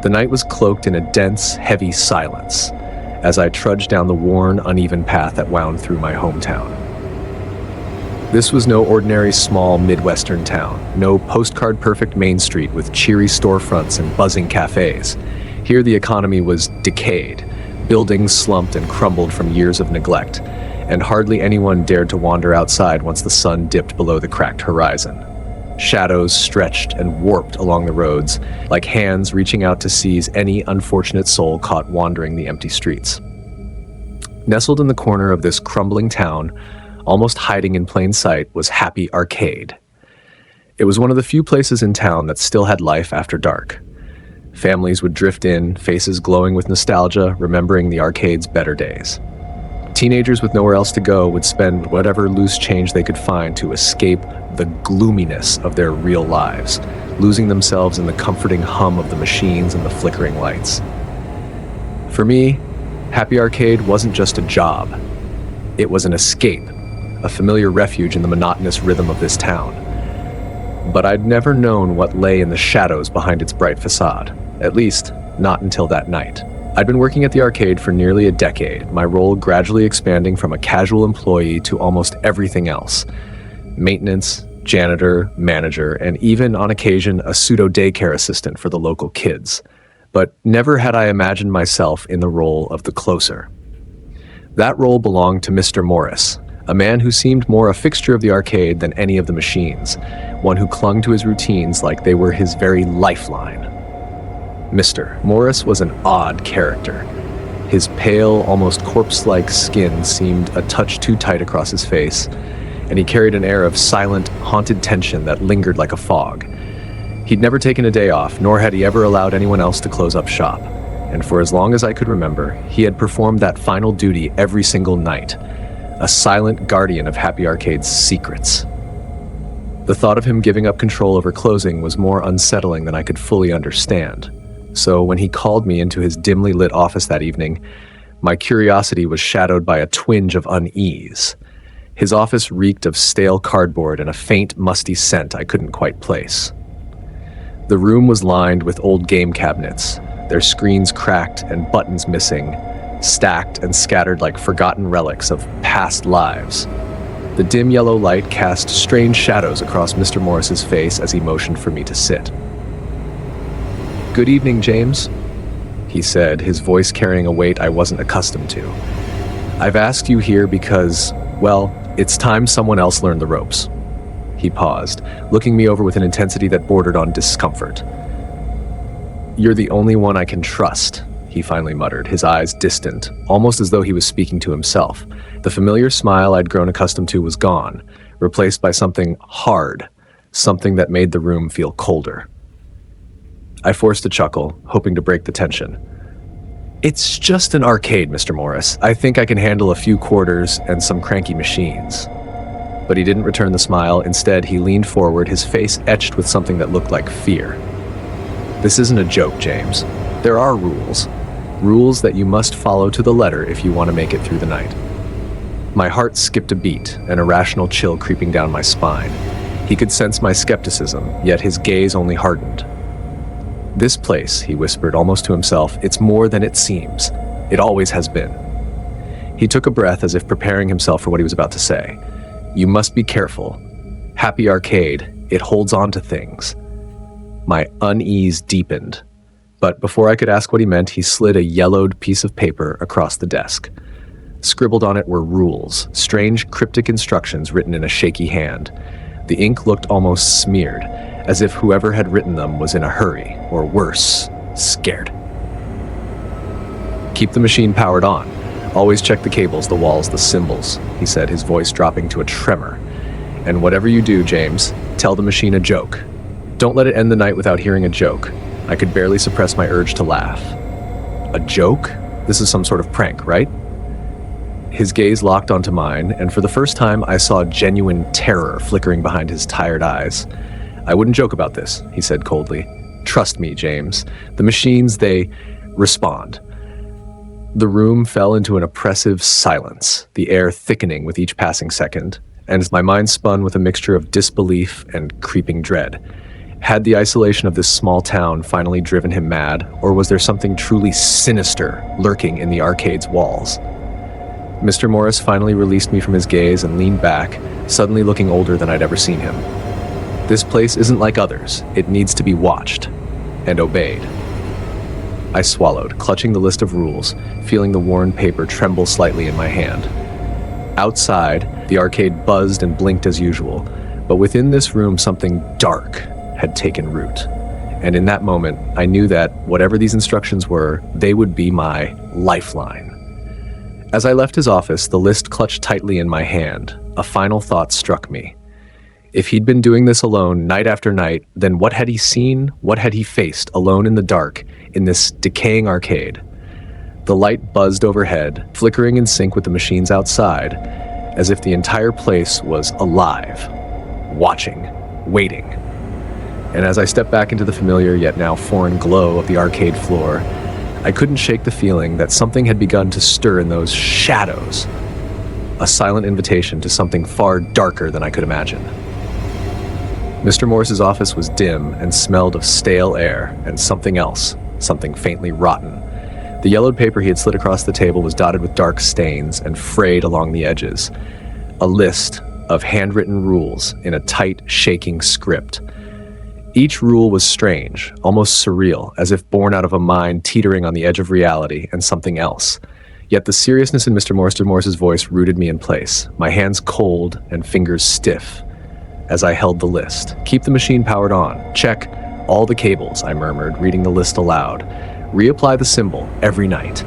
The night was cloaked in a dense, heavy silence as I trudged down the worn, uneven path that wound through my hometown. This was no ordinary small Midwestern town, no postcard-perfect Main Street with cheery storefronts and buzzing cafes. Here the economy was decayed, buildings slumped and crumbled from years of neglect, and hardly anyone dared to wander outside once the sun dipped below the cracked horizon. Shadows stretched and warped along the roads, like hands reaching out to seize any unfortunate soul caught wandering the empty streets. Nestled in the corner of this crumbling town, almost hiding in plain sight, was Happy Arcade. It was one of the few places in town that still had life after dark. Families would drift in, faces glowing with nostalgia, remembering the arcade's better days. Teenagers with nowhere else to go would spend whatever loose change they could find to escape the gloominess of their real lives, losing themselves in the comforting hum of the machines and the flickering lights. For me, Happy Arcade wasn't just a job. It was an escape, a familiar refuge in the monotonous rhythm of this town. But I'd never known what lay in the shadows behind its bright facade, at least not until that night. I'd been working at the arcade for nearly a decade, my role gradually expanding from a casual employee to almost everything else. Maintenance, janitor, manager, and even on occasion a pseudo-daycare assistant for the local kids. But never had I imagined myself in the role of the closer. That role belonged to Mr. Morris, a man who seemed more a fixture of the arcade than any of the machines, one who clung to his routines like they were his very lifeline. Mr. Morris was an odd character. His pale, almost corpse-like skin seemed a touch too tight across his face, and he carried an air of silent, haunted tension that lingered like a fog. He'd never taken a day off, nor had he ever allowed anyone else to close up shop, and for as long as I could remember, he had performed that final duty every single night, a silent guardian of Happy Arcade's secrets. The thought of him giving up control over closing was more unsettling than I could fully understand. So when he called me into his dimly lit office that evening, my curiosity was shadowed by a twinge of unease. His office reeked of stale cardboard and a faint, musty scent I couldn't quite place. The room was lined with old game cabinets, their screens cracked and buttons missing, stacked and scattered like forgotten relics of past lives. The dim yellow light cast strange shadows across Mr. Morris's face as he motioned for me to sit. "Good evening, James," he said, his voice carrying a weight I wasn't accustomed to. "I've asked you here because, well, it's time someone else learned the ropes." He paused, looking me over with an intensity that bordered on discomfort. "You're the only one I can trust," he finally muttered, his eyes distant, almost as though he was speaking to himself. The familiar smile I'd grown accustomed to was gone, replaced by something hard, something that made the room feel colder. I forced a chuckle, hoping to break the tension. "It's just an arcade, Mr. Morris. I think I can handle a few quarters and some cranky machines." But he didn't return the smile. Instead, he leaned forward, his face etched with something that looked like fear. "This isn't a joke, James. There are rules. Rules that you must follow to the letter if you want to make it through the night." My heart skipped a beat, an irrational chill creeping down my spine. He could sense my skepticism, yet his gaze only hardened. "This place," he whispered almost to himself, "it's more than it seems. It always has been." He took a breath as if preparing himself for what he was about to say. "You must be careful. Happy Arcade, it holds on to things." My unease deepened, but before I could ask what he meant, he slid a yellowed piece of paper across the desk. Scribbled on it were rules, strange cryptic instructions written in a shaky hand. The ink looked almost smeared, as if whoever had written them was in a hurry, or worse, scared. "Keep the machine powered on. Always check the cables, the walls, the symbols," he said, his voice dropping to a tremor. "And whatever you do, James, tell the machine a joke. Don't let it end the night without hearing a joke." I could barely suppress my urge to laugh. "A joke? This is some sort of prank, right?" His gaze locked onto mine, and for the first time I saw genuine terror flickering behind his tired eyes. "I wouldn't joke about this," he said coldly. "Trust me, James. The machines, they respond." The room fell into an oppressive silence, the air thickening with each passing second, and my mind spun with a mixture of disbelief and creeping dread. Had the isolation of this small town finally driven him mad, or was there something truly sinister lurking in the arcade's walls? Mr. Morris finally released me from his gaze and leaned back, suddenly looking older than I'd ever seen him. This place isn't like others. It needs to be watched and obeyed. I swallowed, clutching the list of rules, feeling the worn paper tremble slightly in my hand. Outside, the arcade buzzed and blinked as usual, but within this room something dark had taken root. And in that moment, I knew that whatever these instructions were, they would be my lifeline. As I left his office, the list clutched tightly in my hand. A final thought struck me. If he'd been doing this alone night after night, then what had he seen? What had he faced alone in the dark in this decaying arcade? The light buzzed overhead, flickering in sync with the machines outside, as if the entire place was alive, watching, waiting. And as I stepped back into the familiar yet now foreign glow of the arcade floor, I couldn't shake the feeling that something had begun to stir in those shadows. A silent invitation to something far darker than I could imagine. Mr. Morris's office was dim and smelled of stale air and something else, something faintly rotten. The yellowed paper he had slid across the table was dotted with dark stains and frayed along the edges. A list of handwritten rules in a tight, shaking script. Each rule was strange, almost surreal, as if born out of a mind teetering on the edge of reality and something else. Yet the seriousness in Mr. Morris's voice rooted me in place, my hands cold and fingers stiff as I held the list. Keep the machine powered on. Check all the cables, I murmured, reading the list aloud. Reapply the symbol every night.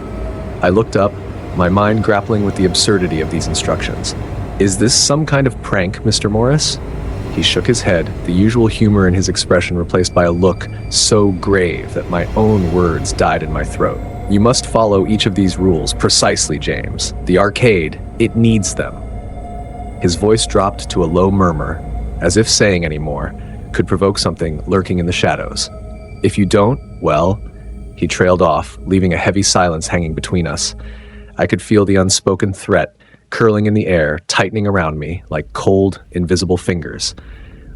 I looked up, my mind grappling with the absurdity of these instructions. Is this some kind of prank, Mr. Morris? He shook his head, the usual humor in his expression replaced by a look so grave that my own words died in my throat. You must follow each of these rules precisely, James. The arcade, it needs them. His voice dropped to a low murmur, as if saying any more could provoke something lurking in the shadows. If you don't, well, he trailed off, leaving a heavy silence hanging between us. I could feel the unspoken threat curling in the air, tightening around me like cold, invisible fingers.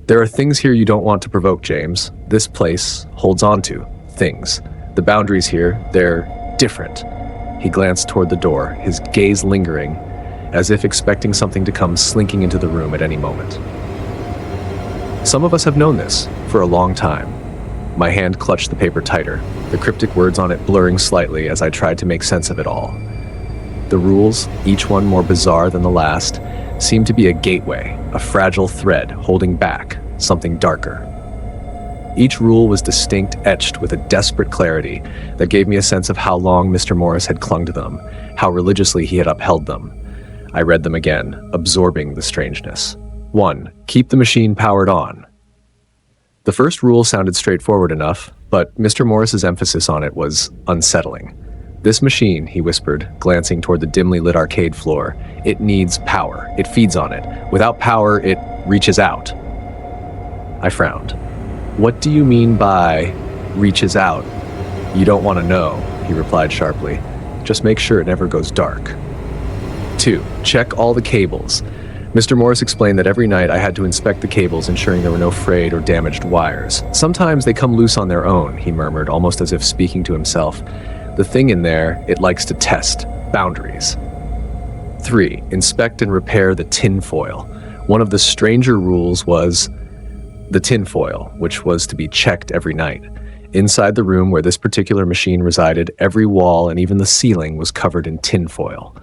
There are things here you don't want to provoke, James. This place holds on to things. The boundaries here, they're different. He glanced toward the door, his gaze lingering, as if expecting something to come slinking into the room at any moment. Some of us have known this for a long time. My hand clutched the paper tighter, the cryptic words on it blurring slightly as I tried to make sense of it all. The rules, each one more bizarre than the last, seemed to be a gateway, a fragile thread holding back something darker. Each rule was distinct, etched with a desperate clarity that gave me a sense of how long Mr. Morris had clung to them, how religiously he had upheld them. I read them again, absorbing the strangeness. 1. Keep the machine powered on. The first rule sounded straightforward enough, but Mr. Morris's emphasis on it was unsettling. This machine, he whispered, glancing toward the dimly lit arcade floor, it needs power. It feeds on it. Without power, it reaches out. I frowned. What do you mean by reaches out? You don't want to know, he replied sharply. Just make sure it never goes dark. 2. Check all the cables. Mr. Morris explained that every night I had to inspect the cables, ensuring there were no frayed or damaged wires. Sometimes they come loose on their own, he murmured, almost as if speaking to himself. The thing in there, it likes to test boundaries. 3. Inspect and repair the tinfoil. One of the stranger rules was the tinfoil, which was to be checked every night. Inside the room where this particular machine resided, every wall and even the ceiling was covered in tinfoil.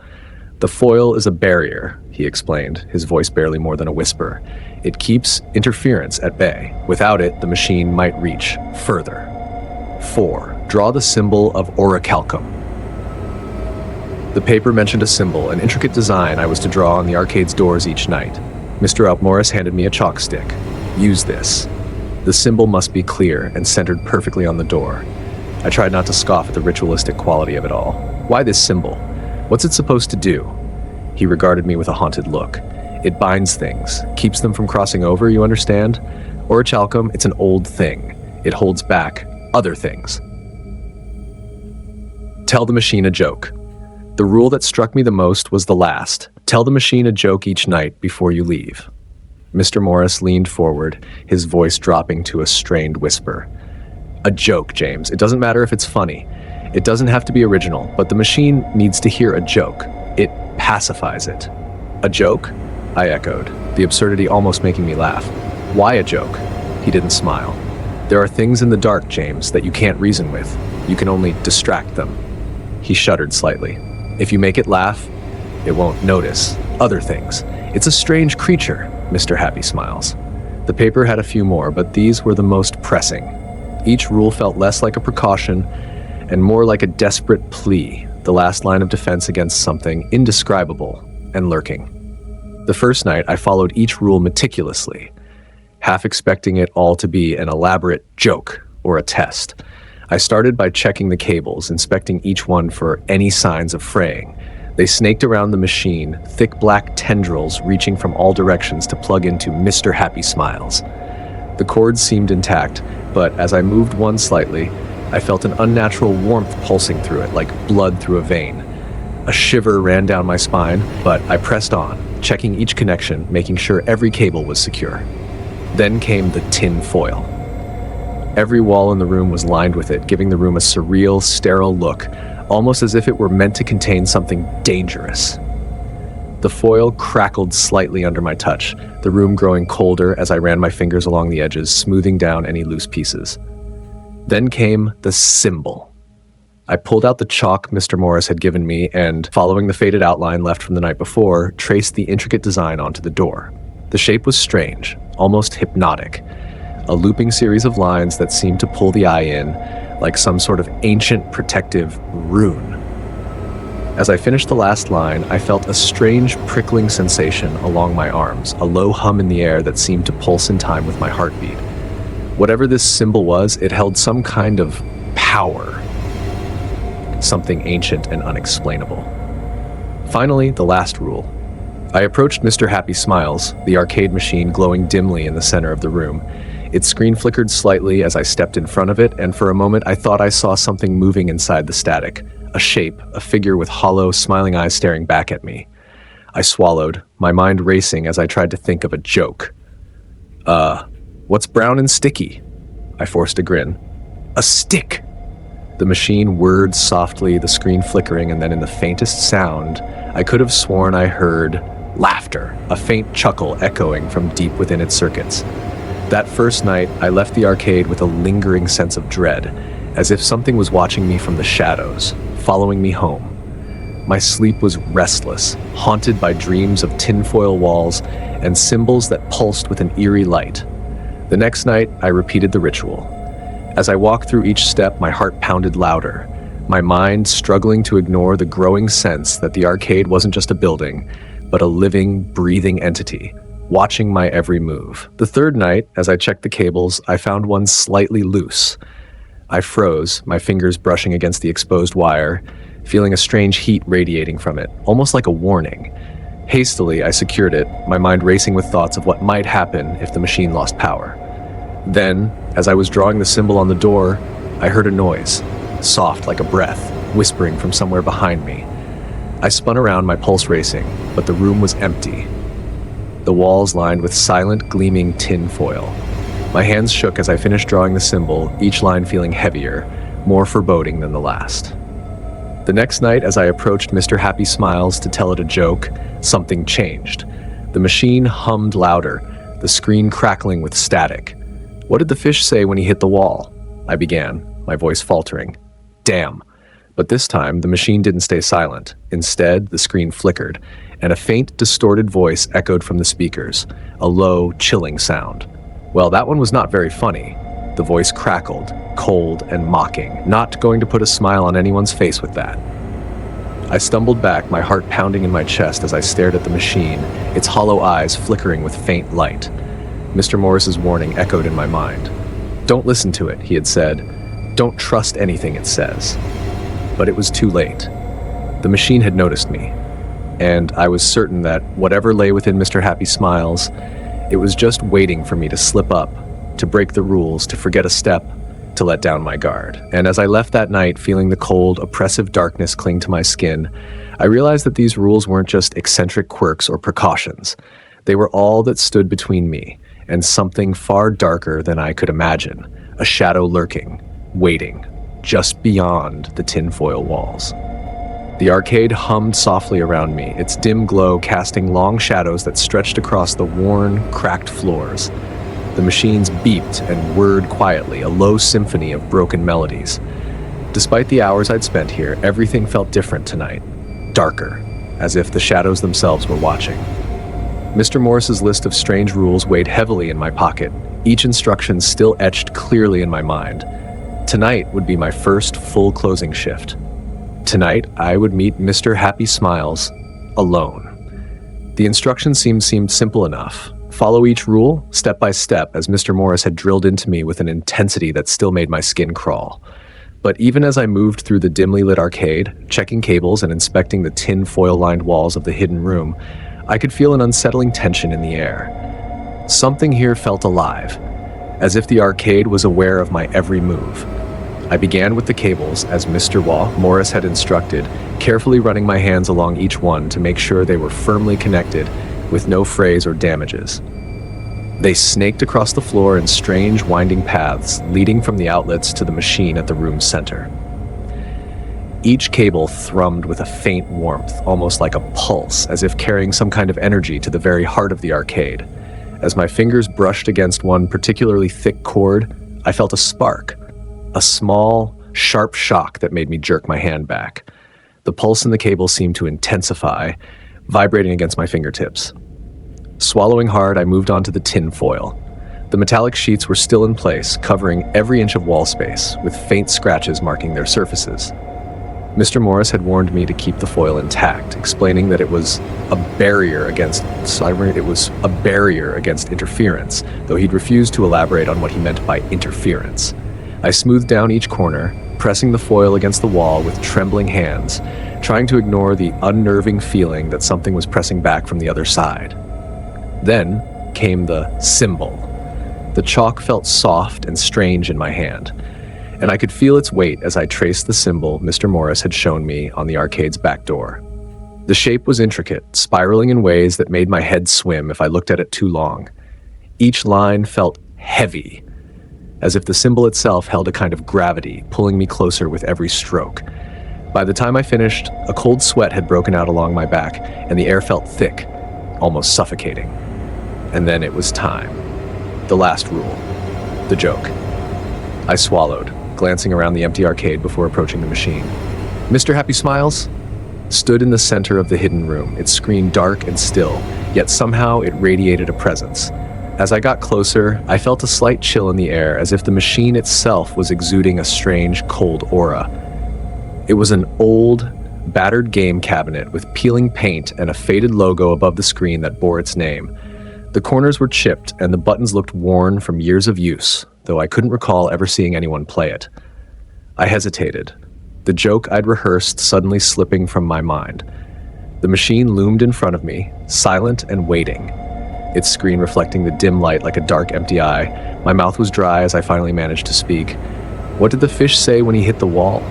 The foil is a barrier, he explained, his voice barely more than a whisper. It keeps interference at bay. Without it, the machine might reach further. 4. Draw the symbol of orichalcum. The paper mentioned a symbol, an intricate design I was to draw on the arcade's doors each night. Mr. Morris handed me a chalk stick. Use this. The symbol must be clear and centered perfectly on the door. I tried not to scoff at the ritualistic quality of it all. Why this symbol? What's it supposed to do? He regarded me with a haunted look. It binds things, keeps them from crossing over, you understand? Orichalcum, it's an old thing. It holds back other things. Tell the machine a joke. The rule that struck me the most was the last. Tell the machine a joke each night before you leave. Mr. Morris leaned forward, his voice dropping to a strained whisper. A joke, James. It doesn't matter if it's funny. It doesn't have to be original, but the machine needs to hear a joke. It pacifies it. A joke? I echoed, the absurdity almost making me laugh. Why a joke? He didn't smile. There are things in the dark, James, that you can't reason with. You can only distract them. He shuddered slightly. If you make it laugh, it won't notice other things. It's a strange creature, Mr. Happy Smiles. The paper had a few more, but these were the most pressing. Each rule felt less like a precaution and more like a desperate plea, the last line of defense against something indescribable and lurking. The first night, I followed each rule meticulously, half expecting it all to be an elaborate joke or a test. I started by checking the cables, inspecting each one for any signs of fraying. They snaked around the machine, thick black tendrils reaching from all directions to plug into Mr. Happy Smiles. The cords seemed intact, but as I moved one slightly, I felt an unnatural warmth pulsing through it, like blood through a vein. A shiver ran down my spine, but I pressed on, checking each connection, making sure every cable was secure. Then came the tin foil. Every wall in the room was lined with it, giving the room a surreal, sterile look, almost as if it were meant to contain something dangerous. The foil crackled slightly under my touch, the room growing colder as I ran my fingers along the edges, smoothing down any loose pieces. Then came the symbol. I pulled out the chalk Mr. Morris had given me and, following the faded outline left from the night before, traced the intricate design onto the door. The shape was strange, almost hypnotic, a looping series of lines that seemed to pull the eye in, like some sort of ancient protective rune. As I finished the last line, I felt a strange prickling sensation along my arms, a low hum in the air that seemed to pulse in time with my heartbeat. Whatever this symbol was, it held some kind of power, something ancient and unexplainable. Finally, the last rule. I approached Mr. Happy Smiles, the arcade machine glowing dimly in the center of the room. Its screen flickered slightly as I stepped in front of it, and for a moment I thought I saw something moving inside the static. A shape, a figure with hollow, smiling eyes staring back at me. I swallowed, my mind racing as I tried to think of a joke. What's brown and sticky? I forced a grin. A stick! The machine whirred softly, the screen flickering, and then in the faintest sound, I could have sworn I heard laughter, a faint chuckle echoing from deep within its circuits. That first night, I left the arcade with a lingering sense of dread, as if something was watching me from the shadows, following me home. My sleep was restless, haunted by dreams of tinfoil walls and symbols that pulsed with an eerie light. The next night, I repeated the ritual. As I walked through each step, my heart pounded louder, my mind struggling to ignore the growing sense that the arcade wasn't just a building, but a living, breathing entity, watching my every move. The third night, as I checked the cables, I found one slightly loose. I froze, my fingers brushing against the exposed wire, feeling a strange heat radiating from it, almost like a warning. Hastily, I secured it, my mind racing with thoughts of what might happen if the machine lost power. Then, as I was drawing the symbol on the door, I heard a noise, soft like a breath, whispering from somewhere behind me. I spun around, my pulse racing, but the room was empty. The walls lined with silent, gleaming tin foil. My hands shook as I finished drawing the symbol, each line feeling heavier, more foreboding than the last. The next night, as I approached Mr. Happy Smiles to tell it a joke, something changed. The machine hummed louder, the screen crackling with static. What did the fish say when he hit the wall? I began, my voice faltering. Damn. But this time, the machine didn't stay silent. Instead, the screen flickered, and a faint, distorted voice echoed from the speakers, a low, chilling sound. Well, that one was not very funny. The voice crackled, cold and mocking, not going to put a smile on anyone's face with that. I stumbled back, my heart pounding in my chest as I stared at the machine, its hollow eyes flickering with faint light. Mr. Morris's warning echoed in my mind. Don't listen to it, he had said. Don't trust anything it says. But it was too late. The machine had noticed me, and I was certain that whatever lay within Mr. Happy Smiles, it was just waiting for me to slip up, to break the rules, to forget a step, to let down my guard. And as I left that night, feeling the cold, oppressive darkness cling to my skin, I realized that these rules weren't just eccentric quirks or precautions. They were all that stood between me and something far darker than I could imagine, a shadow lurking, waiting, just beyond the tinfoil walls. The arcade hummed softly around me, its dim glow casting long shadows that stretched across the worn, cracked floors. The machines beeped and whirred quietly, a low symphony of broken melodies. Despite the hours I'd spent here, everything felt different tonight, darker, as if the shadows themselves were watching. Mr. Morris's list of strange rules weighed heavily in my pocket, each instruction still etched clearly in my mind. Tonight would be my first full closing shift. Tonight, I would meet Mr. Happy Smiles alone. The instructions seemed simple enough. Follow each rule, step by step, as Mr. Morris had drilled into me with an intensity that still made my skin crawl. But even as I moved through the dimly lit arcade, checking cables and inspecting the tin foil-lined walls of the hidden room, I could feel an unsettling tension in the air. Something here felt alive, as if the arcade was aware of my every move. I began with the cables, as Mr. Morris had instructed, carefully running my hands along each one to make sure they were firmly connected, with no frays or damages. They snaked across the floor in strange, winding paths, leading from the outlets to the machine at the room's center. Each cable thrummed with a faint warmth, almost like a pulse, as if carrying some kind of energy to the very heart of the arcade. As my fingers brushed against one particularly thick cord, I felt a spark, a small, sharp shock that made me jerk my hand back. The pulse in the cable seemed to intensify, vibrating against my fingertips. Swallowing hard, I moved on to the tin foil. The metallic sheets were still in place, covering every inch of wall space, with faint scratches marking their surfaces. Mr. Morris had warned me to keep the foil intact, explaining that it was a barrier against interference, though he'd refused to elaborate on what he meant by interference. I smoothed down each corner, pressing the foil against the wall with trembling hands, trying to ignore the unnerving feeling that something was pressing back from the other side. Then came the symbol. The chalk felt soft and strange in my hand, and I could feel its weight as I traced the symbol Mr. Morris had shown me on the arcade's back door. The shape was intricate, spiraling in ways that made my head swim if I looked at it too long. Each line felt heavy, as if the symbol itself held a kind of gravity, pulling me closer with every stroke. By the time I finished, a cold sweat had broken out along my back, and the air felt thick, almost suffocating. And then it was time. The last rule. The joke. I swallowed, glancing around the empty arcade before approaching the machine. Mr. Happy Smiles stood in the center of the hidden room, its screen dark and still, yet somehow it radiated a presence. As I got closer, I felt a slight chill in the air, as if the machine itself was exuding a strange, cold aura. It was an old, battered game cabinet with peeling paint and a faded logo above the screen that bore its name. The corners were chipped and the buttons looked worn from years of use, though I couldn't recall ever seeing anyone play it. I hesitated, the joke I'd rehearsed suddenly slipping from my mind. The machine loomed in front of me, silent and waiting, its screen reflecting the dim light like a dark, empty eye. My mouth was dry as I finally managed to speak. What did the fish say when he hit the wall?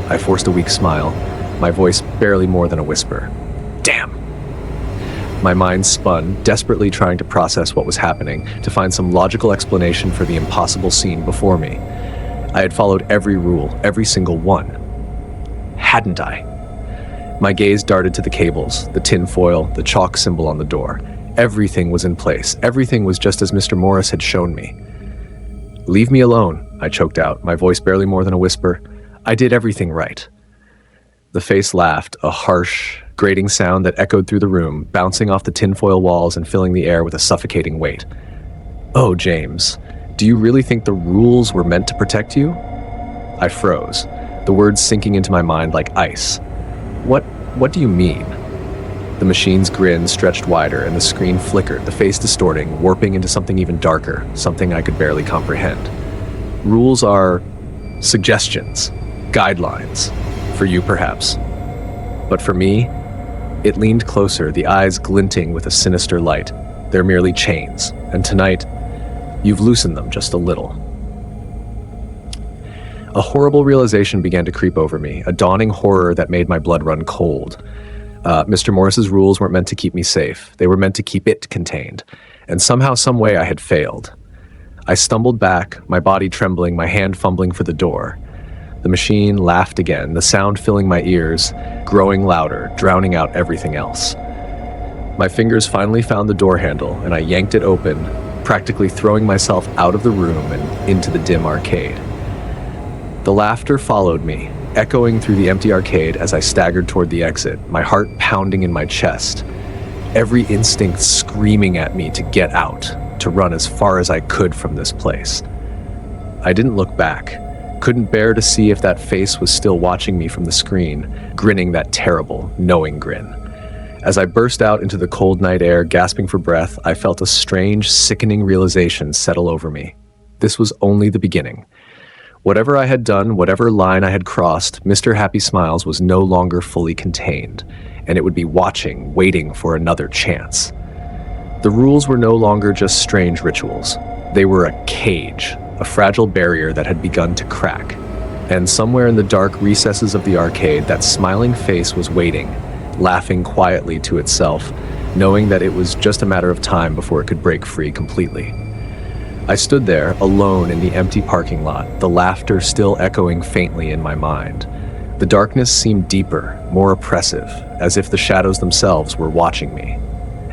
I forced a weak smile, my voice barely more than a whisper. Damn! My mind spun, desperately trying to process what was happening, to find some logical explanation for the impossible scene before me. I had followed every rule, every single one. Hadn't I? My gaze darted to the cables, the tin foil, the chalk symbol on the door. Everything was in place. Everything was just as Mr. Morris had shown me. Leave me alone, I choked out, my voice barely more than a whisper. I did everything right. The face laughed, a harsh, grating sound that echoed through the room, bouncing off the tinfoil walls and filling the air with a suffocating weight. Oh, James, do you really think the rules were meant to protect you? I froze, the words sinking into my mind like ice. What do you mean? The machine's grin stretched wider and the screen flickered, the face distorting, warping into something even darker, something I could barely comprehend. Rules are suggestions, guidelines, for you perhaps. But for me, it leaned closer, the eyes glinting with a sinister light. They're merely chains, and tonight, you've loosened them just a little. A horrible realization began to creep over me, a dawning horror that made my blood run cold. Mr. Morris's rules weren't meant to keep me safe. They were meant to keep it contained. And somehow, some way, I had failed. I stumbled back, my body trembling, my hand fumbling for the door. The machine laughed again, the sound filling my ears, growing louder, drowning out everything else. My fingers finally found the door handle, and I yanked it open, practically throwing myself out of the room and into the dim arcade. The laughter followed me, echoing through the empty arcade as I staggered toward the exit, my heart pounding in my chest, every instinct screaming at me to get out, to run as far as I could from this place. I didn't look back, couldn't bear to see if that face was still watching me from the screen, grinning that terrible, knowing grin. As I burst out into the cold night air, gasping for breath, I felt a strange, sickening realization settle over me. This was only the beginning. Whatever I had done, whatever line I had crossed, Mr. Happy Smiles was no longer fully contained, and it would be watching, waiting for another chance. The rules were no longer just strange rituals. They were a cage, a fragile barrier that had begun to crack. And somewhere in the dark recesses of the arcade, that smiling face was waiting, laughing quietly to itself, knowing that it was just a matter of time before it could break free completely. I stood there, alone in the empty parking lot, the laughter still echoing faintly in my mind. The darkness seemed deeper, more oppressive, as if the shadows themselves were watching me.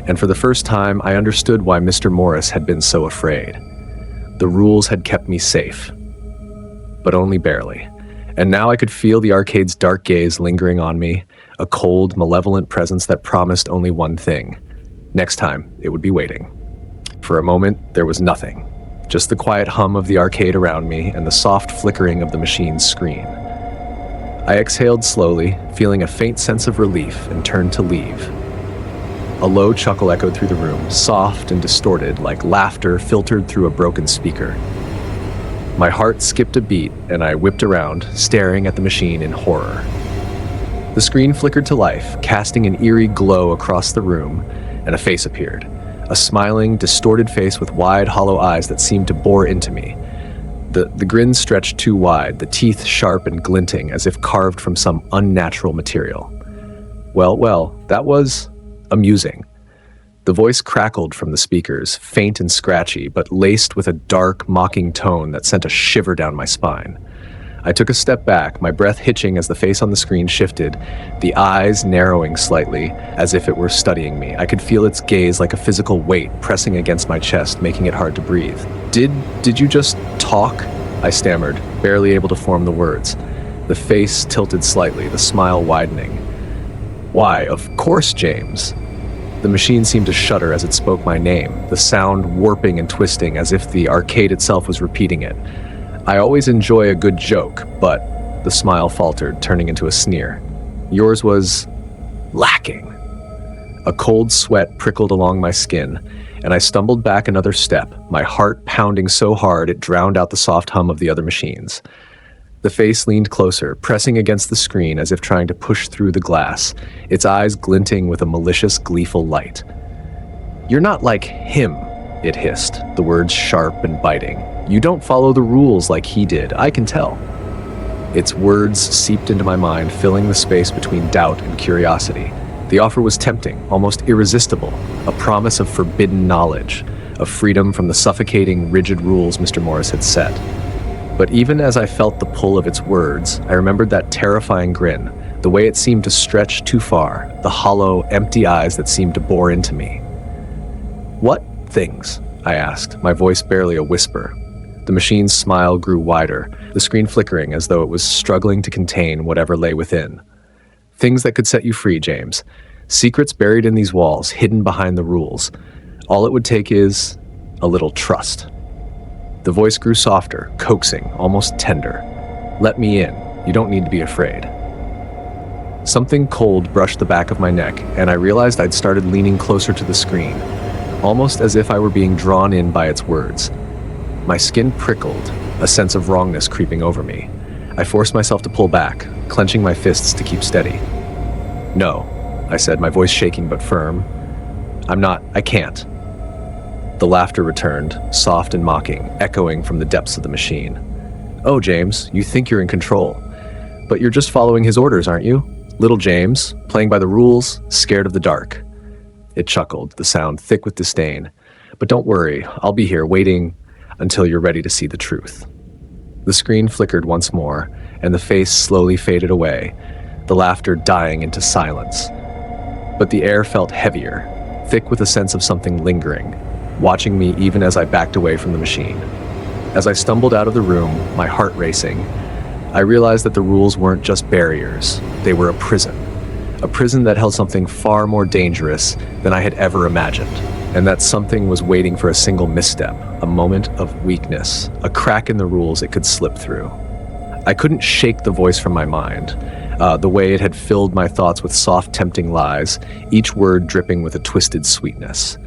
And for the first time, I understood why Mr. Morris had been so afraid. The rules had kept me safe, but only barely. And now I could feel the arcade's dark gaze lingering on me, a cold, malevolent presence that promised only one thing. Next time, it would be waiting. For a moment, there was nothing. Just the quiet hum of the arcade around me and the soft flickering of the machine's screen. I exhaled slowly, feeling a faint sense of relief, and turned to leave. A low chuckle echoed through the room, soft and distorted, like laughter filtered through a broken speaker. My heart skipped a beat, and I whipped around, staring at the machine in horror. The screen flickered to life, casting an eerie glow across the room, and a face appeared. A smiling, distorted face with wide, hollow eyes that seemed to bore into me. The grin stretched too wide, the teeth sharp and glinting, as if carved from some unnatural material. Well, that was amusing. The voice crackled from the speakers, faint and scratchy, but laced with a dark, mocking tone that sent a shiver down my spine. I took a step back, my breath hitching as the face on the screen shifted, the eyes narrowing slightly, as if it were studying me. I could feel its gaze like a physical weight pressing against my chest, making it hard to breathe. Did you just talk? I stammered, barely able to form the words. The face tilted slightly, the smile widening. Why, of course, James. The machine seemed to shudder as it spoke my name, the sound warping and twisting as if the arcade itself was repeating it. I always enjoy a good joke, but the smile faltered, turning into a sneer. Yours was lacking. A cold sweat prickled along my skin, and I stumbled back another step, my heart pounding so hard it drowned out the soft hum of the other machines. The face leaned closer, pressing against the screen as if trying to push through the glass, its eyes glinting with a malicious, gleeful light. You're not like him, it hissed, the words sharp and biting. You don't follow the rules like he did, I can tell. Its words seeped into my mind, filling the space between doubt and curiosity. The offer was tempting, almost irresistible, a promise of forbidden knowledge, of freedom from the suffocating, rigid rules Mr. Morris had set. But even as I felt the pull of its words, I remembered that terrifying grin, the way it seemed to stretch too far, the hollow, empty eyes that seemed to bore into me. What things? I asked, my voice barely a whisper. The machine's smile grew wider, the screen flickering as though it was struggling to contain whatever lay within. Things that could set you free, James. Secrets buried in these walls, hidden behind the rules. All it would take is a little trust. The voice grew softer, coaxing, almost tender. Let me in. You don't need to be afraid. Something cold brushed the back of my neck, and I realized I'd started leaning closer to the screen, almost as if I were being drawn in by its words. My skin prickled, a sense of wrongness creeping over me. I forced myself to pull back, clenching my fists to keep steady. No, I said, my voice shaking but firm. I can't. The laughter returned, soft and mocking, echoing from the depths of the machine. Oh, James, you think you're in control. But you're just following his orders, aren't you? "Little James, playing by the rules, scared of the dark." It chuckled, the sound thick with disdain. "But don't worry, I'll be here waiting until you're ready to see the truth." The screen flickered once more, and the face slowly faded away, the laughter dying into silence. But the air felt heavier, thick with a sense of something lingering, watching me even as I backed away from the machine. As I stumbled out of the room, my heart racing, I realized that the rules weren't just barriers, they were a prison that held something far more dangerous than I had ever imagined. And that something was waiting for a single misstep, a moment of weakness, a crack in the rules it could slip through. I couldn't shake the voice from my mind, the way it had filled my thoughts with soft, tempting lies, each word dripping with a twisted sweetness.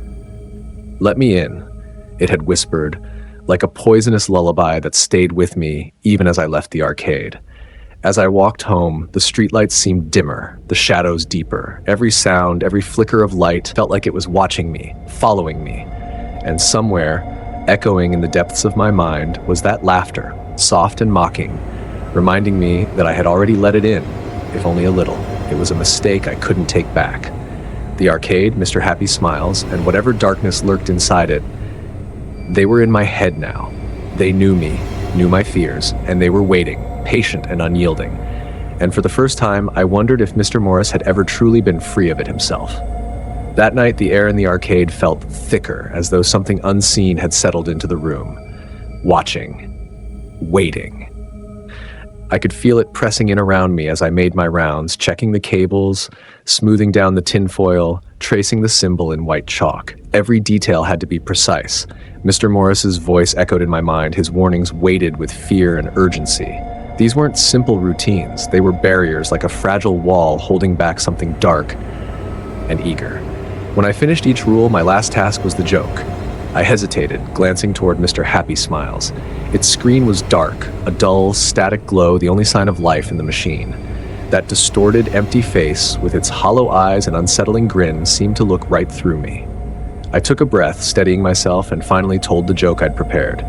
"Let me in," it had whispered, like a poisonous lullaby that stayed with me even as I left the arcade. As I walked home, the streetlights seemed dimmer, the shadows deeper. Every sound, every flicker of light felt like it was watching me, following me. And somewhere, echoing in the depths of my mind, was that laughter, soft and mocking, reminding me that I had already let it in, if only a little. It was a mistake I couldn't take back. The arcade, Mr. Happy Smiles, and whatever darkness lurked inside it, they were in my head now. They knew me, knew my fears, and they were waiting, patient and unyielding. And for the first time, I wondered if Mr. Morris had ever truly been free of it himself. That night, the air in the arcade felt thicker, as though something unseen had settled into the room. Watching. Waiting. I could feel it pressing in around me as I made my rounds, checking the cables, smoothing down the tinfoil, tracing the symbol in white chalk. Every detail had to be precise. Mr. Morris's voice echoed in my mind, his warnings weighted with fear and urgency. These weren't simple routines. They were barriers, like a fragile wall holding back something dark and eager. When I finished each rule, my last task was the joke. I hesitated, glancing toward Mr. Happy Smiles. Its screen was dark, a dull, static glow, the only sign of life in the machine. That distorted, empty face, with its hollow eyes and unsettling grin, seemed to look right through me. I took a breath, steadying myself, and finally told the joke I'd prepared.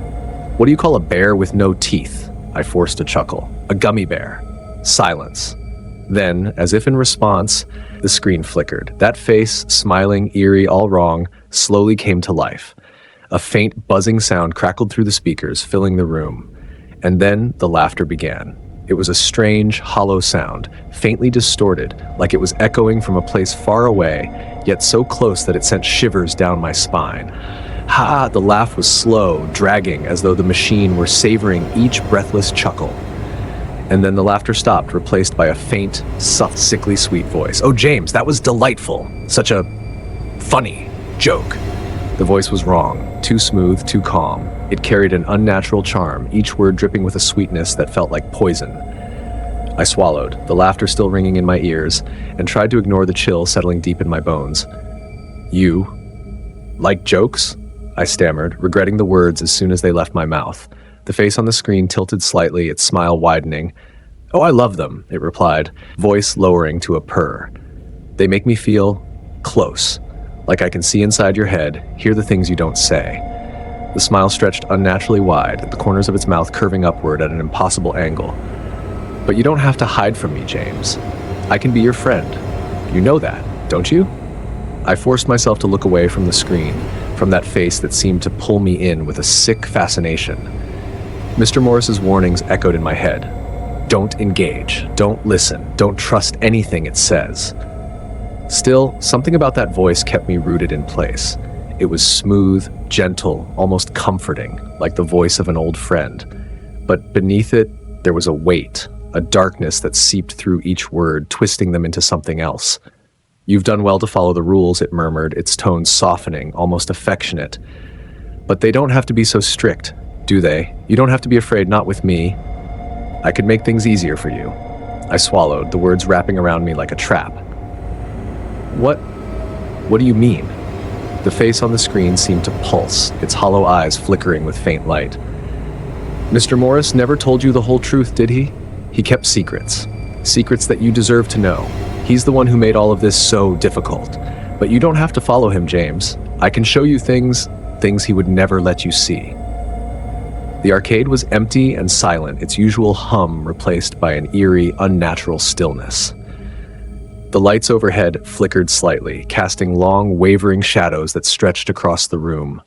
"What do you call a bear with no teeth?" I forced a chuckle. "A gummy bear." Silence. Then, as if in response, the screen flickered. That face, smiling, eerie, all wrong, slowly came to life. A faint, buzzing sound crackled through the speakers, filling the room. And then the laughter began. It was a strange, hollow sound, faintly distorted, like it was echoing from a place far away, yet so close that it sent shivers down my spine. Ha! The laugh was slow, dragging, as though the machine were savoring each breathless chuckle. And then the laughter stopped, replaced by a faint, soft, sickly sweet voice. "Oh, James, that was delightful. Such a funny joke." The voice was wrong, too smooth, too calm. It carried an unnatural charm, each word dripping with a sweetness that felt like poison. I swallowed, the laughter still ringing in my ears, and tried to ignore the chill settling deep in my bones. "You like jokes?" I stammered, regretting the words as soon as they left my mouth. The face on the screen tilted slightly, its smile widening. "Oh, I love them," it replied, voice lowering to a purr. "They make me feel close, like I can see inside your head, hear the things you don't say." The smile stretched unnaturally wide, the corners of its mouth curving upward at an impossible angle. "But you don't have to hide from me, James. I can be your friend. You know that, don't you?" I forced myself to look away from the screen, from that face that seemed to pull me in with a sick fascination. Mr. Morris's warnings echoed in my head. Don't engage, don't listen, don't trust anything it says. Still, something about that voice kept me rooted in place. It was smooth, gentle, almost comforting, like the voice of an old friend. But beneath it, there was a weight, a darkness that seeped through each word, twisting them into something else. "You've done well to follow the rules," it murmured, its tone softening, almost affectionate. "But they don't have to be so strict, do they? You don't have to be afraid, not with me. I could make things easier for you." I swallowed, the words wrapping around me like a trap. What do you mean?" The face on the screen seemed to pulse, its hollow eyes flickering with faint light. "Mr. Morris never told you the whole truth, did he? He kept secrets. Secrets that you deserve to know. He's the one who made all of this so difficult. But you don't have to follow him, James. I can show you things he would never let you see." The arcade was empty and silent, its usual hum replaced by an eerie, unnatural stillness. The lights overhead flickered slightly, casting long, wavering shadows that stretched across the room.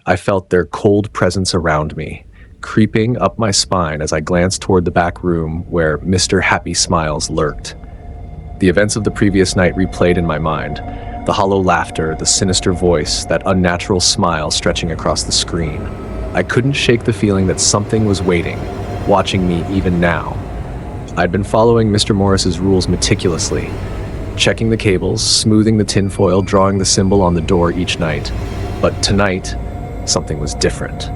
I felt their cold presence around me, creeping up my spine as I glanced toward the back room where Mr. Happy Smiles lurked. The events of the previous night replayed in my mind. The hollow laughter, the sinister voice, that unnatural smile stretching across the screen. I couldn't shake the feeling that something was waiting, watching me even now. I'd been following Mr. Morris's rules meticulously, checking the cables, smoothing the tinfoil, drawing the symbol on the door each night. But tonight, something was different.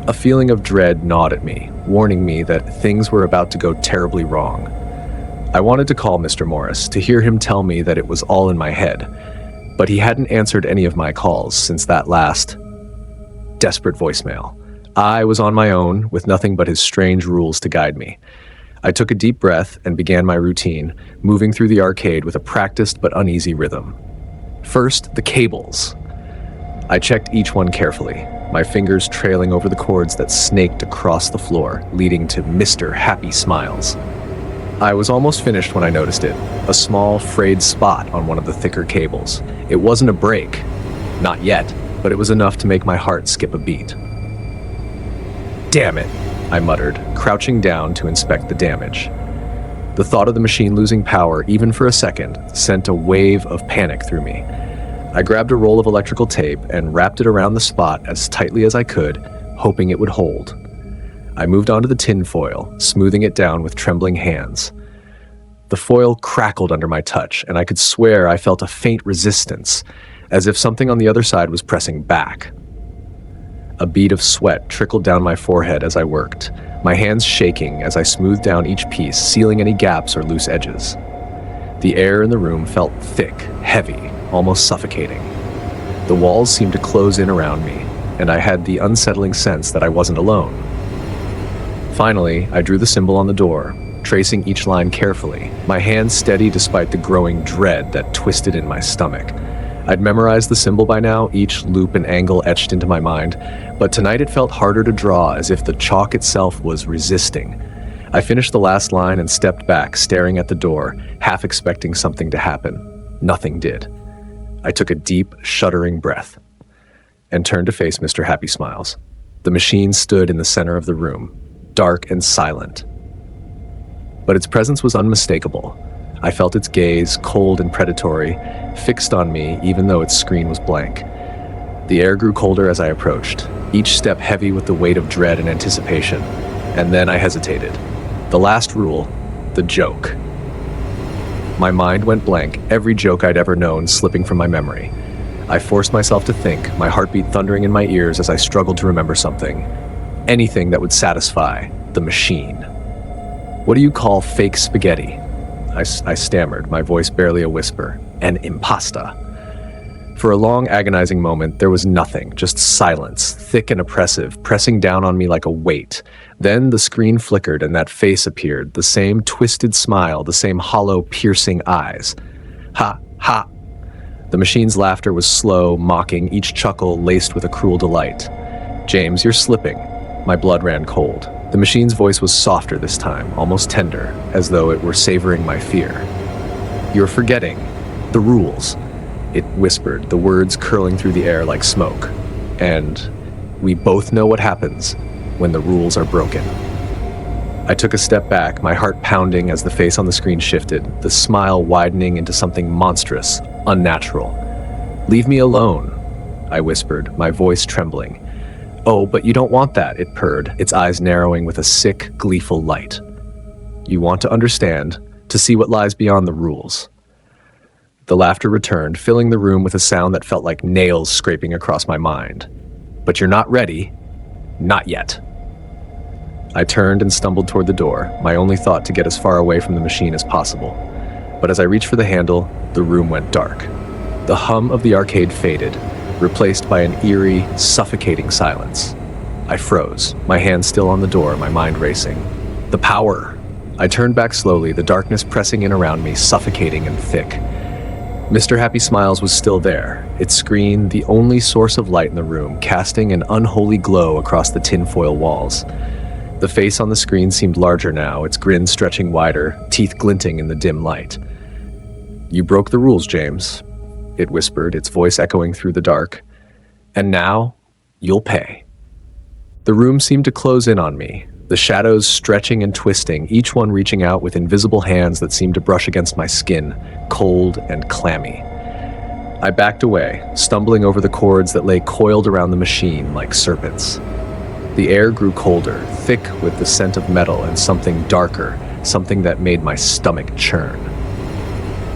A feeling of dread gnawed at me, warning me that things were about to go terribly wrong. I wanted to call Mr. Morris, to hear him tell me that it was all in my head, but he hadn't answered any of my calls since that last desperate voicemail. I was on my own, with nothing but his strange rules to guide me. I took a deep breath and began my routine, moving through the arcade with a practiced but uneasy rhythm. First, the cables. I checked each one carefully, my fingers trailing over the cords that snaked across the floor, leading to Mr. Happy Smiles. I was almost finished when I noticed it, a small, frayed spot on one of the thicker cables. It wasn't a break, not yet, but it was enough to make my heart skip a beat. Damn it, I muttered, crouching down to inspect the damage. The thought of the machine losing power, even for a second, sent a wave of panic through me. I grabbed a roll of electrical tape and wrapped it around the spot as tightly as I could, hoping it would hold. I moved onto the tin foil, smoothing it down with trembling hands. The foil crackled under my touch, and I could swear I felt a faint resistance, as if something on the other side was pressing back. A bead of sweat trickled down my forehead as I worked, my hands shaking as I smoothed down each piece, sealing any gaps or loose edges. The air in the room felt thick, heavy, almost suffocating. The walls seemed to close in around me, and I had the unsettling sense that I wasn't alone. Finally, I drew the symbol on the door, tracing each line carefully, my hands steady despite the growing dread that twisted in my stomach. I'd memorized the symbol by now, each loop and angle etched into my mind, but tonight it felt harder to draw, as if the chalk itself was resisting. I finished the last line and stepped back, staring at the door, half expecting something to happen. Nothing did. I took a deep, shuddering breath and turned to face Mr. Happy Smiles. The machine stood in the center of the room, dark and silent. But its presence was unmistakable. I felt its gaze, cold and predatory, fixed on me even though its screen was blank. The air grew colder as I approached, each step heavy with the weight of dread and anticipation. And then I hesitated. The last rule, the joke. My mind went blank, every joke I'd ever known slipping from my memory. I forced myself to think, my heartbeat thundering in my ears as I struggled to remember something. Anything that would satisfy the machine. What do you call fake spaghetti? I stammered, my voice barely a whisper. An impasta. For a long, agonizing moment, there was nothing, just silence, thick and oppressive, pressing down on me like a weight. Then the screen flickered and that face appeared, the same twisted smile, the same hollow, piercing eyes. Ha, ha. The machine's laughter was slow, mocking, each chuckle laced with a cruel delight. James, you're slipping. My blood ran cold. The machine's voice was softer this time, almost tender, as though it were savoring my fear. You're forgetting the rules, it whispered, the words curling through the air like smoke. And we both know what happens when the rules are broken. I took a step back, my heart pounding as the face on the screen shifted, the smile widening into something monstrous, unnatural. Leave me alone, I whispered, my voice trembling. Oh, but you don't want that, it purred, its eyes narrowing with a sick, gleeful light. You want to understand, to see what lies beyond the rules. The laughter returned, filling the room with a sound that felt like nails scraping across my mind. But you're not ready. Not yet. I turned and stumbled toward the door, my only thought to get as far away from the machine as possible. But as I reached for the handle, the room went dark. The hum of the arcade faded, replaced by an eerie, suffocating silence. I froze, my hand still on the door, my mind racing. The power! I turned back slowly, the darkness pressing in around me, suffocating and thick. Mr. Happy Smiles was still there, its screen the only source of light in the room, casting an unholy glow across the tinfoil walls. The face on the screen seemed larger now, its grin stretching wider, teeth glinting in the dim light. "You broke the rules, James," it whispered, its voice echoing through the dark. "And now, you'll pay." The room seemed to close in on me, the shadows stretching and twisting, each one reaching out with invisible hands that seemed to brush against my skin, cold and clammy. I backed away, stumbling over the cords that lay coiled around the machine like serpents. The air grew colder, thick with the scent of metal and something darker, something that made my stomach churn.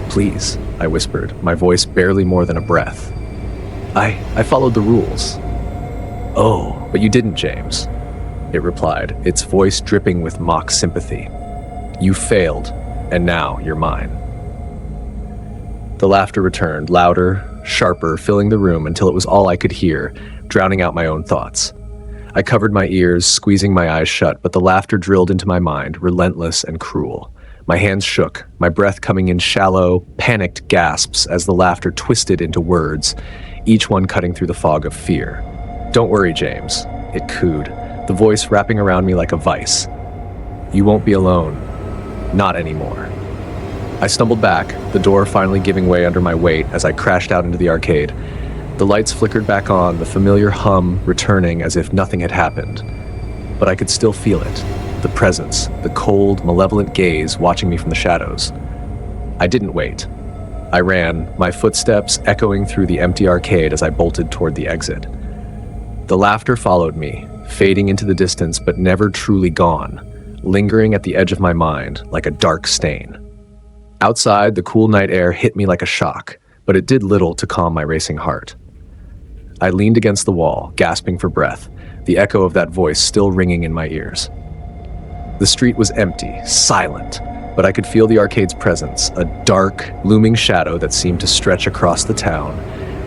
"Please," I whispered, my voice barely more than a breath. I followed the rules." "Oh, but you didn't, James," it replied, its voice dripping with mock sympathy. "You failed, and now you're mine." The laughter returned, louder, sharper, filling the room until it was all I could hear, drowning out my own thoughts. I covered my ears, squeezing my eyes shut, but the laughter drilled into my mind, relentless and cruel. My hands shook, my breath coming in shallow, panicked gasps as the laughter twisted into words, each one cutting through the fog of fear. "Don't worry, James," it cooed, the voice wrapping around me like a vice. "You won't be alone. Not anymore." I stumbled back, the door finally giving way under my weight as I crashed out into the arcade. The lights flickered back on, the familiar hum returning as if nothing had happened. But I could still feel it, the presence, the cold, malevolent gaze watching me from the shadows. I didn't wait. I ran, my footsteps echoing through the empty arcade as I bolted toward the exit. The laughter followed me, fading into the distance but never truly gone, lingering at the edge of my mind like a dark stain. Outside, the cool night air hit me like a shock, but it did little to calm my racing heart. I leaned against the wall, gasping for breath, the echo of that voice still ringing in my ears. The street was empty, silent, but I could feel the arcade's presence, a dark, looming shadow that seemed to stretch across the town,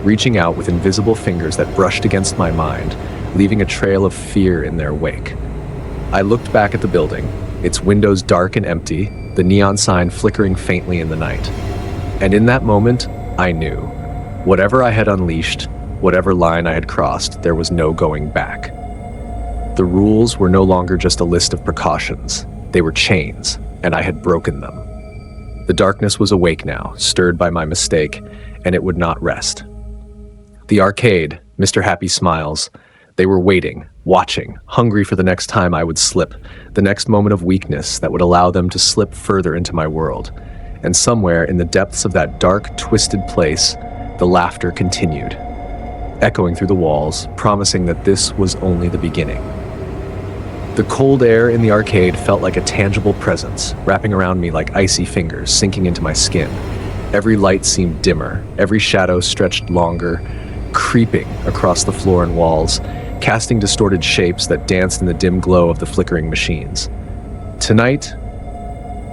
reaching out with invisible fingers that brushed against my mind, leaving a trail of fear in their wake. I looked back at the building, its windows dark and empty, the neon sign flickering faintly in the night. And in that moment, I knew. Whatever I had unleashed, whatever line I had crossed, there was no going back. The rules were no longer just a list of precautions. They were chains, and I had broken them. The darkness was awake now, stirred by my mistake, and it would not rest. The arcade, Mr. Happy Smiles, they were waiting, watching, hungry for the next time I would slip, the next moment of weakness that would allow them to slip further into my world. And somewhere in the depths of that dark, twisted place, the laughter continued, echoing through the walls, promising that this was only the beginning. The cold air in the arcade felt like a tangible presence, wrapping around me like icy fingers, sinking into my skin. Every light seemed dimmer, every shadow stretched longer, creeping across the floor and walls, casting distorted shapes that danced in the dim glow of the flickering machines. Tonight,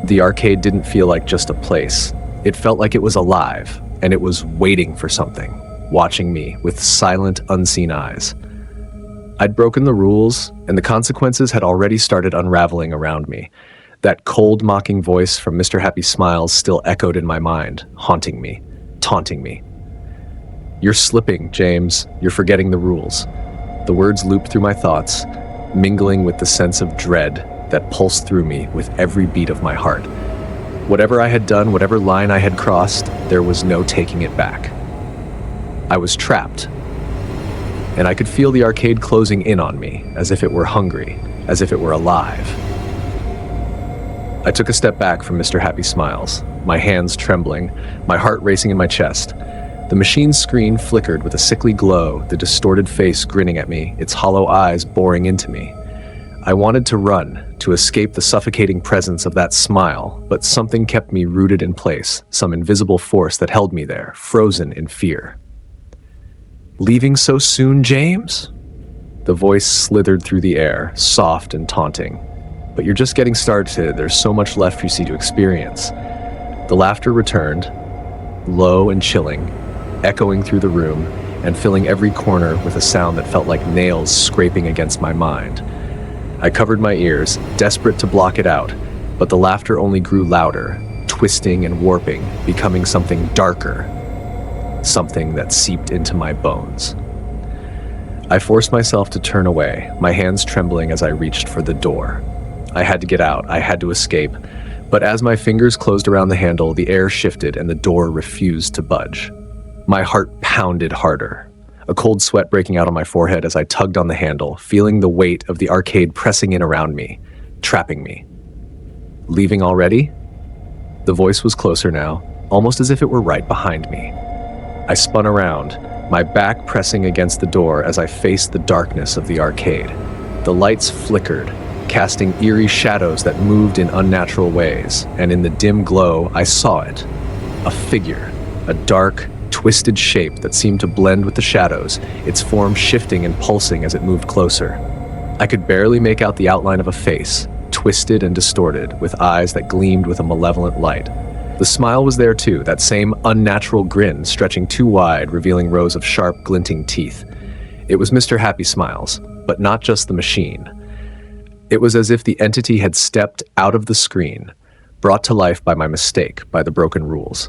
the arcade didn't feel like just a place. It felt like it was alive, and it was waiting for something, watching me with silent, unseen eyes. I'd broken the rules, and the consequences had already started unraveling around me. That cold, mocking voice from Mr. Happy Smiles still echoed in my mind, haunting me, taunting me. "You're slipping, James. You're forgetting the rules." The words looped through my thoughts, mingling with the sense of dread that pulsed through me with every beat of my heart. Whatever I had done, whatever line I had crossed, there was no taking it back. I was trapped, and I could feel the arcade closing in on me, as if it were hungry, as if it were alive. I took a step back from Mr. Happy Smiles, my hands trembling, my heart racing in my chest. The machine's screen flickered with a sickly glow, the distorted face grinning at me, its hollow eyes boring into me. I wanted to run, to escape the suffocating presence of that smile, but something kept me rooted in place, some invisible force that held me there, frozen in fear. "Leaving so soon, James?" The voice slithered through the air, soft and taunting. "But you're just getting started. There's so much left for you to experience." The laughter returned, low and chilling, echoing through the room and filling every corner with a sound that felt like nails scraping against my mind. I covered my ears, desperate to block it out, but the laughter only grew louder, twisting and warping, becoming something darker, something that seeped into my bones. I forced myself to turn away, my hands trembling as I reached for the door. I had to get out, I had to escape, But as my fingers closed around the handle, the air shifted and the door refused to budge. My heart pounded harder, a cold sweat breaking out on my forehead as I tugged on the handle, feeling the weight of the arcade pressing in around me, trapping me. Leaving already? The voice was closer now, almost as if it were right behind me. I spun around, my back pressing against the door as I faced the darkness of the arcade. The lights flickered, casting eerie shadows that moved in unnatural ways, and in the dim glow, I saw it. A figure, a dark, twisted shape that seemed to blend with the shadows, its form shifting and pulsing as it moved closer. I could barely make out the outline of a face, twisted and distorted, with eyes that gleamed with a malevolent light. The smile was there too, that same unnatural grin stretching too wide, revealing rows of sharp, glinting teeth. It was Mr. Happy Smiles, but not just the machine. It was as if the entity had stepped out of the screen, brought to life by my mistake, by the broken rules.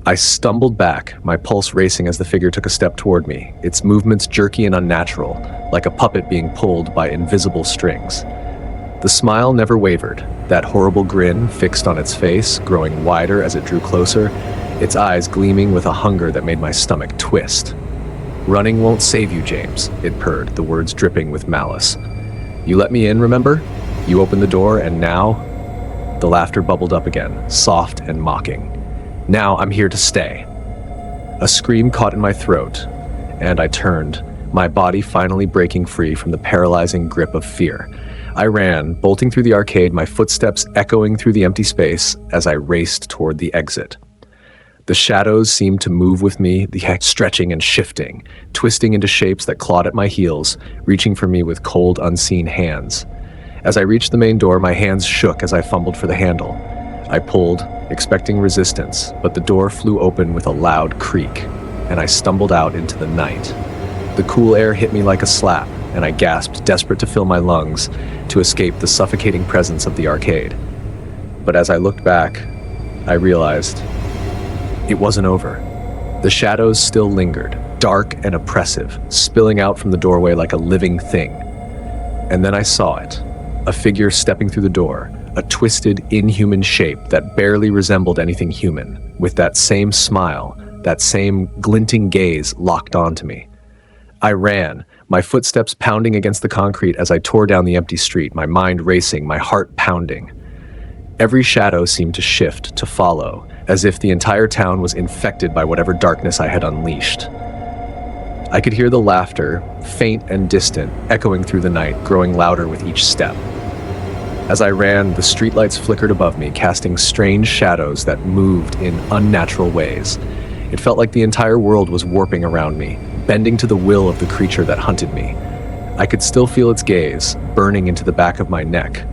I stumbled back, my pulse racing as the figure took a step toward me, its movements jerky and unnatural, like a puppet being pulled by invisible strings. The smile never wavered, that horrible grin fixed on its face, growing wider as it drew closer, its eyes gleaming with a hunger that made my stomach twist. "Running won't save you, James," it purred, the words dripping with malice. "You let me in, remember? You opened the door, and now..." The laughter bubbled up again, soft and mocking. "Now I'm here to stay." A scream caught in my throat, and I turned, my body finally breaking free from the paralyzing grip of fear. I ran, bolting through the arcade, my footsteps echoing through the empty space as I raced toward the exit. The shadows seemed to move with me, the heck stretching and shifting, twisting into shapes that clawed at my heels, reaching for me with cold, unseen hands. As I reached the main door, my hands shook as I fumbled for the handle. I pulled, expecting resistance, but the door flew open with a loud creak, and I stumbled out into the night. The cool air hit me like a slap, and I gasped, desperate to fill my lungs, to escape the suffocating presence of the arcade. But as I looked back, I realized it wasn't over. The shadows still lingered, dark and oppressive, spilling out from the doorway like a living thing. And then I saw it, a figure stepping through the door, a twisted, inhuman shape that barely resembled anything human, with that same smile, that same glinting gaze locked onto me. I ran, my footsteps pounding against the concrete as I tore down the empty street, my mind racing, my heart pounding. Every shadow seemed to shift, to follow, as if the entire town was infected by whatever darkness I had unleashed. I could hear the laughter, faint and distant, echoing through the night, growing louder with each step. As I ran, the streetlights flickered above me, casting strange shadows that moved in unnatural ways. It felt like the entire world was warping around me, bending to the will of the creature that hunted me. I could still feel its gaze, burning into the back of my neck.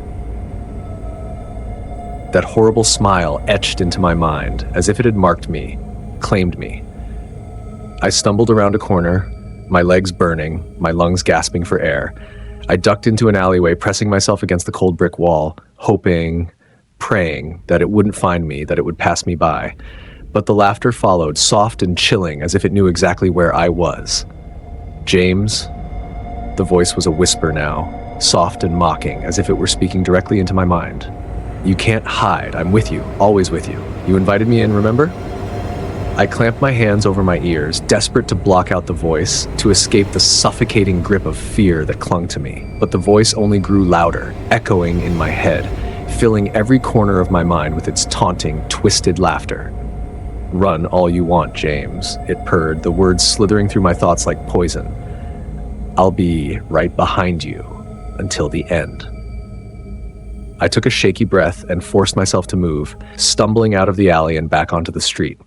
That horrible smile etched into my mind, as if it had marked me, claimed me. I stumbled around a corner, my legs burning, my lungs gasping for air. I ducked into an alleyway, pressing myself against the cold brick wall, hoping, praying that it wouldn't find me, that it would pass me by. But the laughter followed, soft and chilling, as if it knew exactly where I was. "James?" The voice was a whisper now, soft and mocking, as if it were speaking directly into my mind. "You can't hide. I'm with you, always with you. You invited me in, remember?" I clamped my hands over my ears, desperate to block out the voice, to escape the suffocating grip of fear that clung to me. But the voice only grew louder, echoing in my head, filling every corner of my mind with its taunting, twisted laughter. "Run all you want, James," it purred, the words slithering through my thoughts like poison. "I'll be right behind you until the end." I took a shaky breath and forced myself to move, stumbling out of the alley and back onto the street.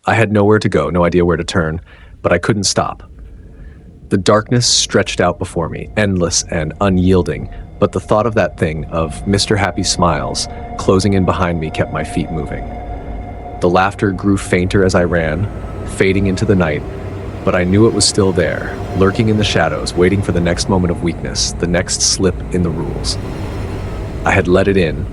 I had nowhere to go, no idea where to turn, but I couldn't stop. The darkness stretched out before me, endless and unyielding, but the thought of that thing, of Mr. Happy Smiles, closing in behind me kept my feet moving. The laughter grew fainter as I ran, fading into the night, but I knew it was still there, lurking in the shadows, waiting for the next moment of weakness, the next slip in the rules. I had let it in,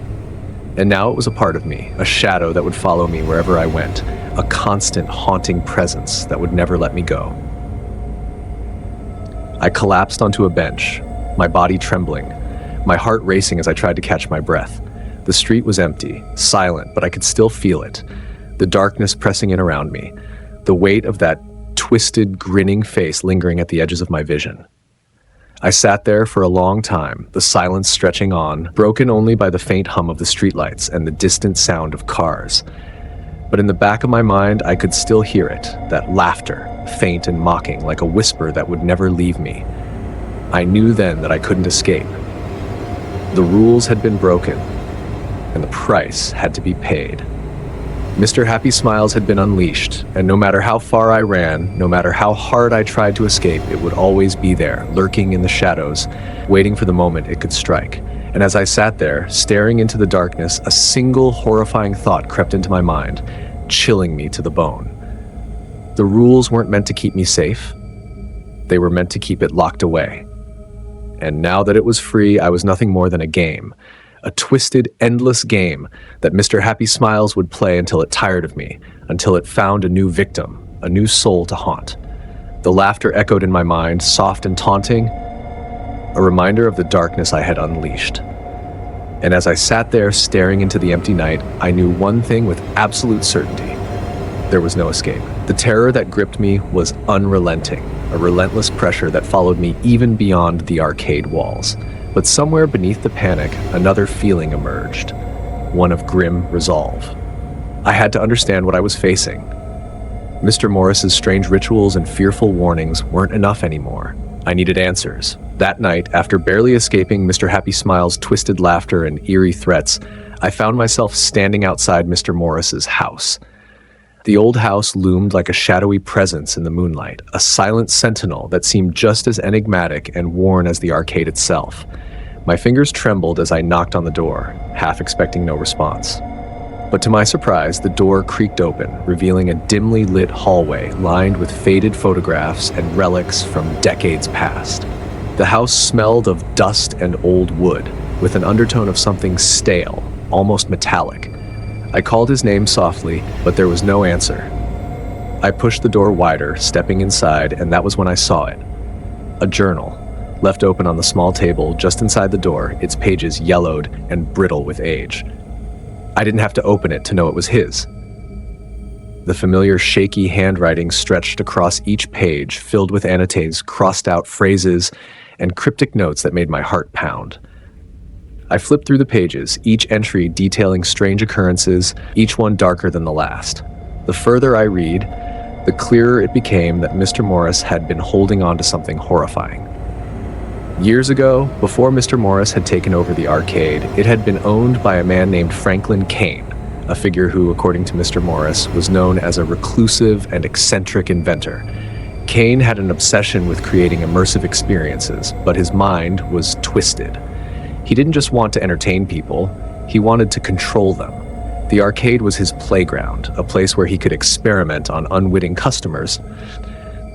and now it was a part of me, a shadow that would follow me wherever I went, a constant, haunting presence that would never let me go. I collapsed onto a bench, my body trembling, my heart racing as I tried to catch my breath. The street was empty, silent, but I could still feel it. The darkness pressing in around me, the weight of that twisted, grinning face lingering at the edges of my vision. I sat there for a long time, the silence stretching on, broken only by the faint hum of the streetlights and the distant sound of cars. But in the back of my mind, I could still hear it, that laughter, faint and mocking, like a whisper that would never leave me. I knew then that I couldn't escape. The rules had been broken, and the price had to be paid. Mr. Happy Smiles had been unleashed, and no matter how far I ran, no matter how hard I tried to escape, it would always be there, lurking in the shadows, waiting for the moment it could strike. And as I sat there, staring into the darkness, a single horrifying thought crept into my mind, chilling me to the bone. The rules weren't meant to keep me safe. They were meant to keep it locked away. And now that it was free, I was nothing more than a game. A twisted, endless game that Mr. Happy Smiles would play until it tired of me, until it found a new victim, a new soul to haunt. The laughter echoed in my mind, soft and taunting, a reminder of the darkness I had unleashed. And as I sat there staring into the empty night, I knew one thing with absolute certainty. There was no escape. The terror that gripped me was unrelenting, a relentless pressure that followed me even beyond the arcade walls. But somewhere beneath the panic, another feeling emerged, one of grim resolve. I had to understand what I was facing. Mr. Morris's strange rituals and fearful warnings weren't enough anymore. I needed answers. That night, after barely escaping Mr. Happy Smiles' twisted laughter and eerie threats, I found myself standing outside Mr. Morris's house. The old house loomed like a shadowy presence in the moonlight, a silent sentinel that seemed just as enigmatic and worn as the arcade itself. My fingers trembled as I knocked on the door, half expecting no response. But to my surprise, the door creaked open, revealing a dimly lit hallway lined with faded photographs and relics from decades past. The house smelled of dust and old wood, with an undertone of something stale, almost metallic. I called his name softly, but there was no answer. I pushed the door wider, stepping inside, and that was when I saw it. A journal, left open on the small table just inside the door, its pages yellowed and brittle with age. I didn't have to open it to know it was his. The familiar shaky handwriting stretched across each page, filled with annotates, crossed-out phrases, and cryptic notes that made my heart pound. I flipped through the pages, each entry detailing strange occurrences, each one darker than the last. The further I read, the clearer it became that Mr. Morris had been holding on to something horrifying. Years ago, before Mr. Morris had taken over the arcade, it had been owned by a man named Franklin Kane, a figure who, according to Mr. Morris, was known as a reclusive and eccentric inventor. Kane had an obsession with creating immersive experiences, but his mind was twisted. He didn't just want to entertain people, he wanted to control them. The arcade was his playground, a place where he could experiment on unwitting customers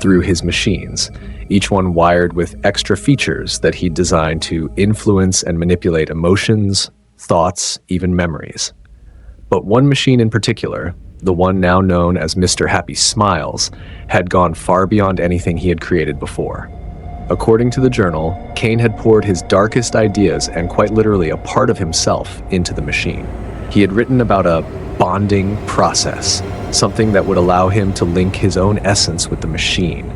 through his machines, each one wired with extra features that he'd designed to influence and manipulate emotions, thoughts, even memories. But one machine in particular, the one now known as Mr. Happy Smiles, had gone far beyond anything he had created before. According to the journal, Kane had poured his darkest ideas and quite literally a part of himself into the machine. He had written about a bonding process, something that would allow him to link his own essence with the machine,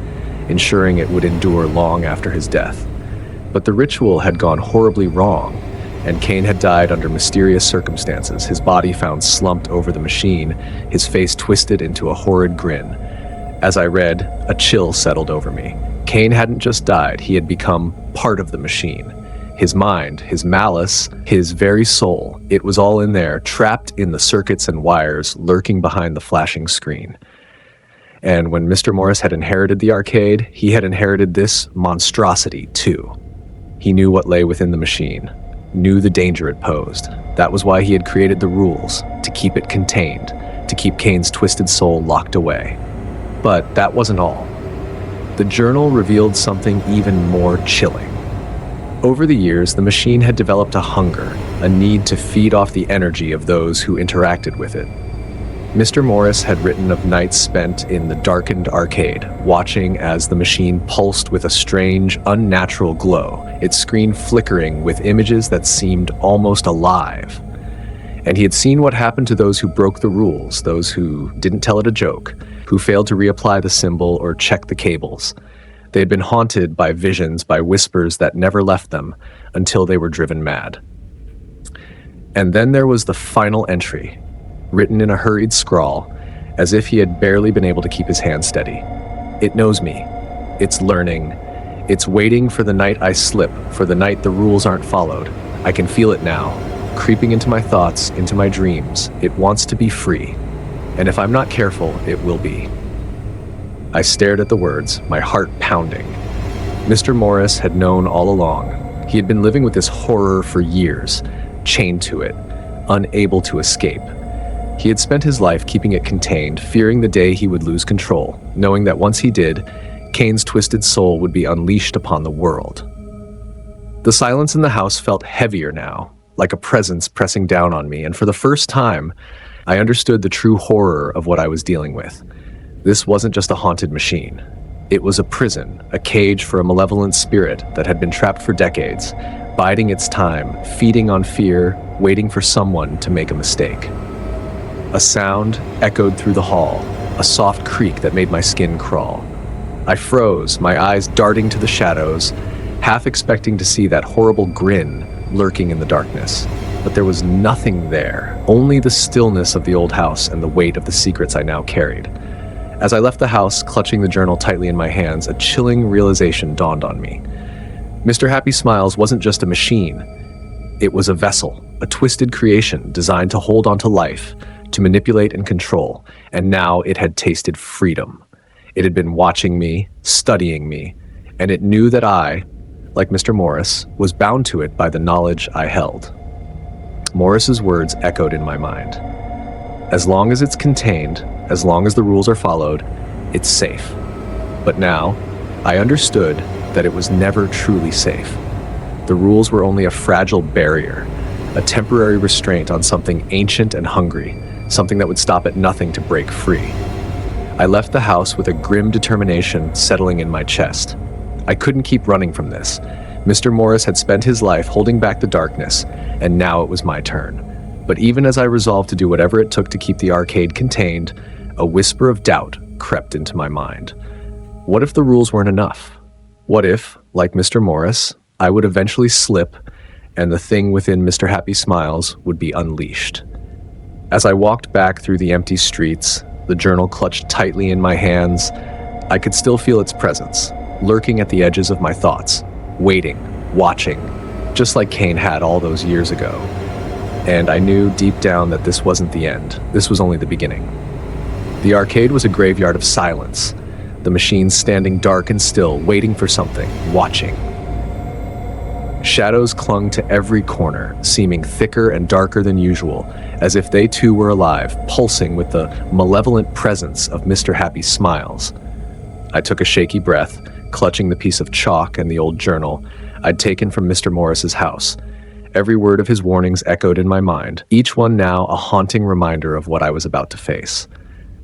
ensuring it would endure long after his death. But the ritual had gone horribly wrong, and Kane had died under mysterious circumstances, his body found slumped over the machine, his face twisted into a horrid grin. As I read, a chill settled over me. Kane hadn't just died, he had become part of the machine. His mind, his malice, his very soul, it was all in there, trapped in the circuits and wires, lurking behind the flashing screen. And when Mr. Morris had inherited the arcade, he had inherited this monstrosity too. He knew what lay within the machine, knew the danger it posed. That was why he had created the rules, to keep it contained, to keep Kane's twisted soul locked away. But that wasn't all. The journal revealed something even more chilling. Over the years, the machine had developed a hunger, a need to feed off the energy of those who interacted with it. Mr. Morris had written of nights spent in the darkened arcade, watching as the machine pulsed with a strange, unnatural glow, its screen flickering with images that seemed almost alive. And he had seen what happened to those who broke the rules, those who didn't tell it a joke, who failed to reapply the symbol or check the cables. They had been haunted by visions, by whispers that never left them until they were driven mad. And then there was the final entry, written in a hurried scrawl, as if he had barely been able to keep his hand steady. It knows me. It's learning. It's waiting for the night I slip, for the night the rules aren't followed. I can feel it now, creeping into my thoughts, into my dreams. It wants to be free. And if I'm not careful, it will be. I stared at the words, my heart pounding. Mr. Morris had known all along. He had been living with this horror for years, chained to it, unable to escape. He had spent his life keeping it contained, fearing the day he would lose control, knowing that once he did, Kane's twisted soul would be unleashed upon the world. The silence in the house felt heavier now, like a presence pressing down on me, and for the first time, I understood the true horror of what I was dealing with. This wasn't just a haunted machine. It was a prison, a cage for a malevolent spirit that had been trapped for decades, biding its time, feeding on fear, waiting for someone to make a mistake. A sound echoed through the hall, a soft creak that made my skin crawl. I froze, my eyes darting to the shadows, half expecting to see that horrible grin lurking in the darkness. But there was nothing there, only the stillness of the old house and the weight of the secrets I now carried. As I left the house, clutching the journal tightly in my hands, a chilling realization dawned on me. Mr. Happy Smiles wasn't just a machine. It was a vessel, a twisted creation designed to hold on to life, to manipulate and control, and now it had tasted freedom. It had been watching me, studying me, and it knew that I, like Mr. Morris, was bound to it by the knowledge I held. Morris's words echoed in my mind. As long as it's contained, as long as the rules are followed, it's safe. But now, I understood that it was never truly safe. The rules were only a fragile barrier, a temporary restraint on something ancient and hungry, something that would stop at nothing to break free. I left the house with a grim determination settling in my chest. I couldn't keep running from this. Mr. Morris had spent his life holding back the darkness, and now it was my turn. But even as I resolved to do whatever it took to keep the arcade contained, a whisper of doubt crept into my mind. What if the rules weren't enough? What if, like Mr. Morris, I would eventually slip and the thing within Mr. Happy Smiles would be unleashed? As I walked back through the empty streets, the journal clutched tightly in my hands, I could still feel its presence, lurking at the edges of my thoughts, waiting, watching, just like Kane had all those years ago. And I knew deep down that this wasn't the end. This was only the beginning. The arcade was a graveyard of silence, the machines standing dark and still, waiting for something, watching. Shadows clung to every corner, seeming thicker and darker than usual, as if they too were alive, pulsing with the malevolent presence of Mr. Happy Smiles. I took a shaky breath, clutching the piece of chalk and the old journal I'd taken from Mr. Morris's house. Every word of his warnings echoed in my mind, each one now a haunting reminder of what I was about to face.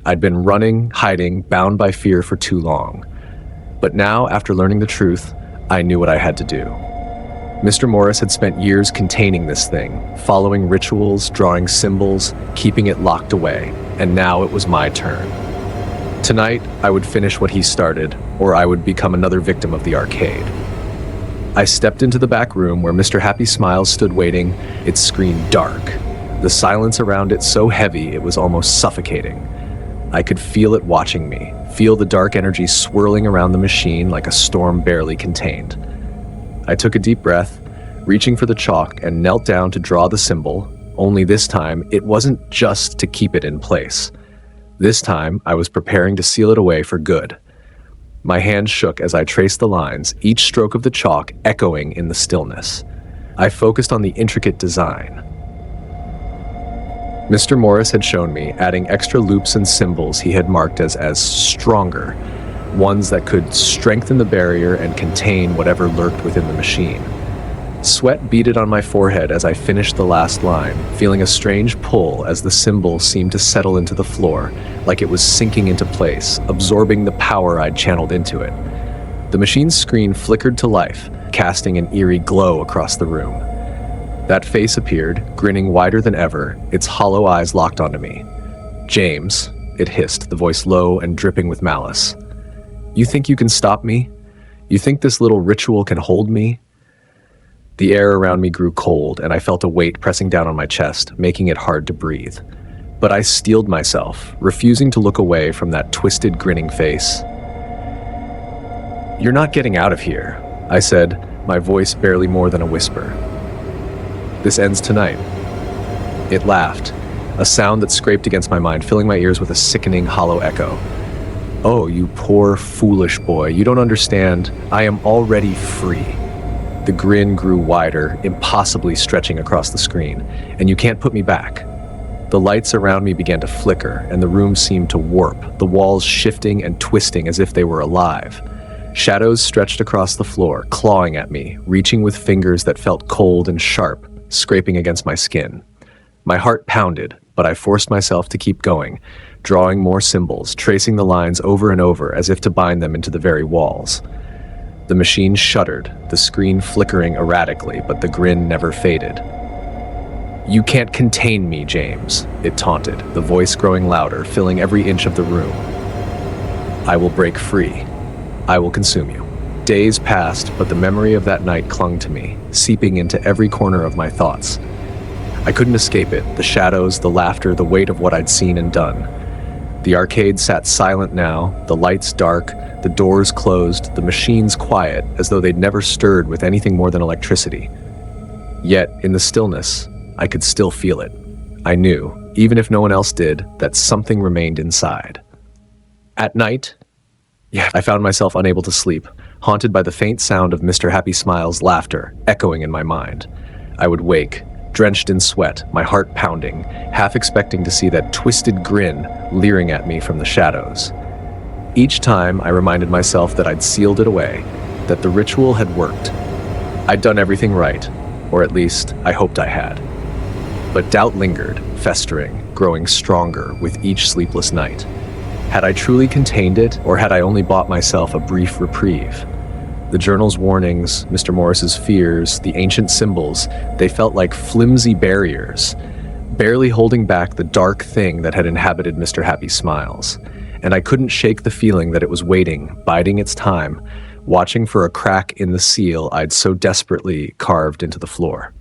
I'd been running, hiding, bound by fear for too long. But now, after learning the truth, I knew what I had to do. Mr. Morris had spent years containing this thing, following rituals, drawing symbols, keeping it locked away, and now it was my turn. Tonight, I would finish what he started, or I would become another victim of the arcade. I stepped into the back room where Mr. Happy Smiles stood waiting, its screen dark, the silence around it so heavy it was almost suffocating. I could feel it watching me, feel the dark energy swirling around the machine like a storm barely contained. I took a deep breath, reaching for the chalk, and knelt down to draw the symbol, only this time it wasn't just to keep it in place. This time I was preparing to seal it away for good. My hand shook as I traced the lines, each stroke of the chalk echoing in the stillness. I focused on the intricate design. Mr. Morris had shown me, adding extra loops and symbols he had marked as stronger, ones that could strengthen the barrier and contain whatever lurked within the machine. Sweat beaded on my forehead as I finished the last line, feeling a strange pull as the symbol seemed to settle into the floor, like it was sinking into place, absorbing the power I'd channeled into it. The machine's screen flickered to life, casting an eerie glow across the room. That face appeared, grinning wider than ever, its hollow eyes locked onto me. "James," it hissed, the voice low and dripping with malice. "You think you can stop me? You think this little ritual can hold me?" The air around me grew cold, and I felt a weight pressing down on my chest, making it hard to breathe. But I steeled myself, refusing to look away from that twisted, grinning face. "You're not getting out of here," I said, my voice barely more than a whisper. "This ends tonight." It laughed, a sound that scraped against my mind, filling my ears with a sickening, hollow echo. "Oh, you poor, foolish boy, you don't understand. I am already free." The grin grew wider, impossibly stretching across the screen, "and you can't put me back." The lights around me began to flicker, and the room seemed to warp, the walls shifting and twisting as if they were alive. Shadows stretched across the floor, clawing at me, reaching with fingers that felt cold and sharp, scraping against my skin. My heart pounded, but I forced myself to keep going, drawing more symbols, tracing the lines over and over as if to bind them into the very walls. The machine shuddered, the screen flickering erratically, but the grin never faded. "You can't contain me, James," it taunted, the voice growing louder, filling every inch of the room. "I will break free. I will consume you." Days passed, but the memory of that night clung to me, seeping into every corner of my thoughts. I couldn't escape it, the shadows, the laughter, the weight of what I'd seen and done. The arcade sat silent now, the lights dark, the doors closed, the machines quiet, as though they'd never stirred with anything more than electricity. Yet, in the stillness, I could still feel it. I knew, even if no one else did, that something remained inside. At night, I found myself unable to sleep, haunted by the faint sound of Mr. Happy Smiles' laughter echoing in my mind. I would wake, drenched in sweat, my heart pounding, half expecting to see that twisted grin leering at me from the shadows. Each time, I reminded myself that I'd sealed it away, that the ritual had worked. I'd done everything right, or at least, I hoped I had. But doubt lingered, festering, growing stronger with each sleepless night. Had I truly contained it, or had I only bought myself a brief reprieve? The journal's warnings, Mr. Morris's fears, the ancient symbols, they felt like flimsy barriers, barely holding back the dark thing that had inhabited Mr. Happy Smiles. And I couldn't shake the feeling that it was waiting, biding its time, watching for a crack in the seal I'd so desperately carved into the floor.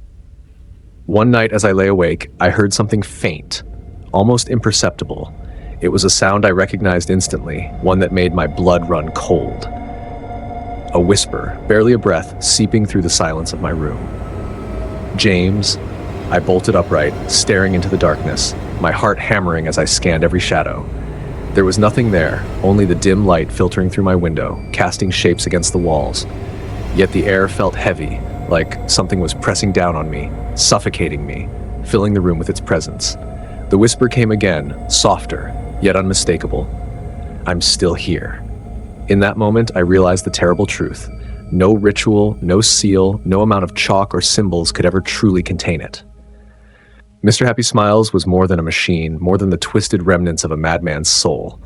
One night as I lay awake, I heard something faint, almost imperceptible. It was a sound I recognized instantly, one that made my blood run cold. A whisper, barely a breath, seeping through the silence of my room. "James." I bolted upright, staring into the darkness, my heart hammering as I scanned every shadow. There was nothing there, only the dim light filtering through my window, casting shapes against the walls. Yet the air felt heavy, like something was pressing down on me, suffocating me, filling the room with its presence. The whisper came again, softer, yet unmistakable. "I'm still here." In that moment, I realized the terrible truth. No ritual, no seal, no amount of chalk or symbols could ever truly contain it. Mr. Happy Smiles was more than a machine, more than the twisted remnants of a madman's soul.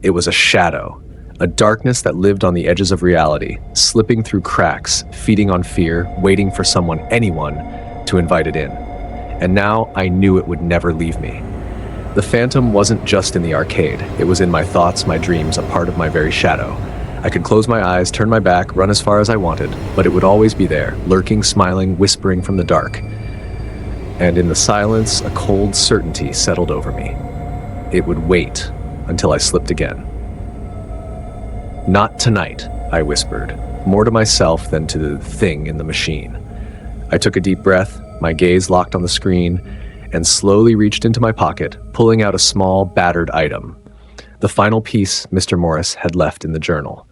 It was a shadow, a darkness that lived on the edges of reality, slipping through cracks, feeding on fear, waiting for someone, anyone, to invite it in. And now I knew it would never leave me. The phantom wasn't just in the arcade. It was in my thoughts, my dreams, a part of my very shadow. I could close my eyes, turn my back, run as far as I wanted, but it would always be there, lurking, smiling, whispering from the dark. And in the silence, a cold certainty settled over me. It would wait until I slipped again. "Not tonight," I whispered, more to myself than to the thing in the machine. I took a deep breath, my gaze locked on the screen, and slowly reached into my pocket, pulling out a small, battered item. The final piece Mr. Morris had left in the journal.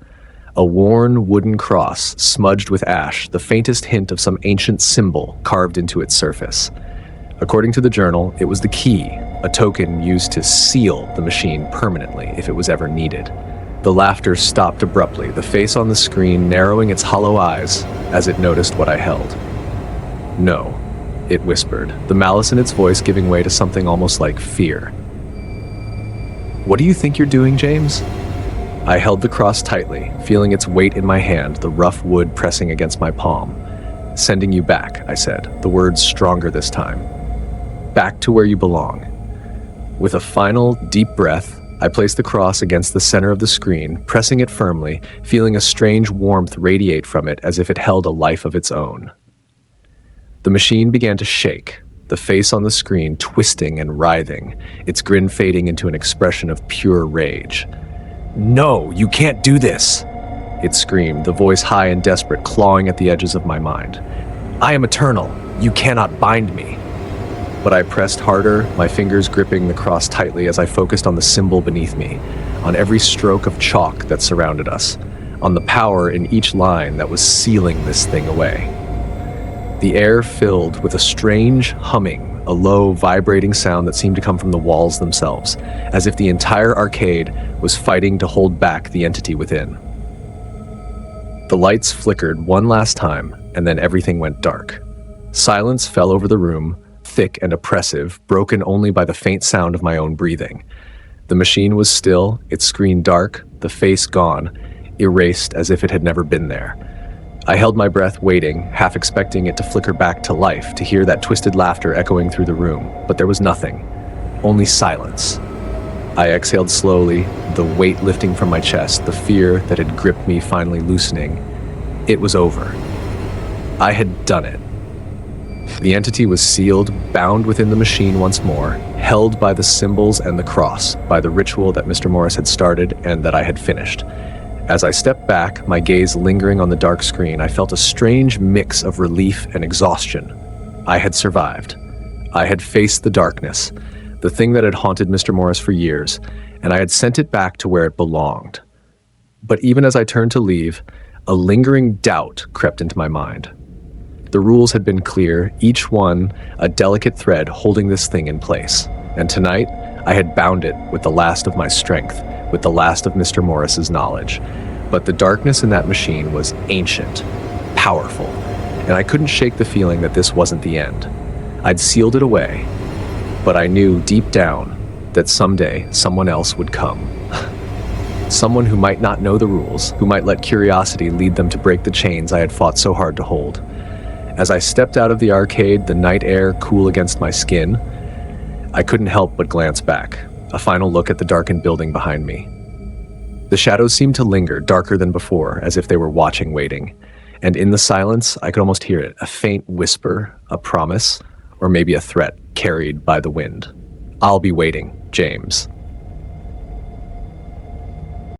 A worn wooden cross, smudged with ash, the faintest hint of some ancient symbol carved into its surface. According to the journal, it was the key, a token used to seal the machine permanently if it was ever needed. The laughter stopped abruptly, the face on the screen narrowing its hollow eyes as it noticed what I held. "No," it whispered, the malice in its voice giving way to something almost like fear. "What do you think you're doing, James?" I held the cross tightly, feeling its weight in my hand, the rough wood pressing against my palm. Sending you back, I said, the words stronger this time. Back to where you belong. With a final, deep breath, I placed the cross against the center of the screen, pressing it firmly, feeling a strange warmth radiate from it as if it held a life of its own. The machine began to shake, the face on the screen twisting and writhing, its grin fading into an expression of pure rage. "No, you can't do this!" It screamed, the voice high and desperate, clawing at the edges of my mind. "I am eternal. You cannot bind me." But I pressed harder, my fingers gripping the cross tightly as I focused on the symbol beneath me, on every stroke of chalk that surrounded us, on the power in each line that was sealing this thing away. The air filled with a strange humming, a low, vibrating sound that seemed to come from the walls themselves, as if the entire arcade was fighting to hold back the entity within. The lights flickered one last time, and then everything went dark. Silence fell over the room, thick and oppressive, broken only by the faint sound of my own breathing. The machine was still, its screen dark, the face gone, erased as if it had never been there. I held my breath, waiting, half expecting it to flicker back to life, to hear that twisted laughter echoing through the room, but there was nothing. Only silence. I exhaled slowly, the weight lifting from my chest, the fear that had gripped me finally loosening. It was over. I had done it. The entity was sealed, bound within the machine once more, held by the symbols and the cross, by the ritual that Mr. Morris had started and that I had finished. As I stepped back, my gaze lingering on the dark screen, I felt a strange mix of relief and exhaustion. I had survived. I had faced the darkness, the thing that had haunted Mr. Morris for years, and I had sent it back to where it belonged. But even as I turned to leave, a lingering doubt crept into my mind. The rules had been clear, each one a delicate thread holding this thing in place. And tonight, I had bound it with the last of my strength, with the last of Mr. Morris's knowledge. But the darkness in that machine was ancient, powerful, and I couldn't shake the feeling that this wasn't the end. I'd sealed it away, but I knew deep down that someday someone else would come. Someone who might not know the rules, who might let curiosity lead them to break the chains I had fought so hard to hold. As I stepped out of the arcade, the night air cool against my skin, I couldn't help but glance back, a final look at the darkened building behind me. The shadows seemed to linger, darker than before, as if they were watching, waiting. And in the silence, I could almost hear it, a faint whisper, a promise, or maybe a threat carried by the wind. "I'll be waiting, James."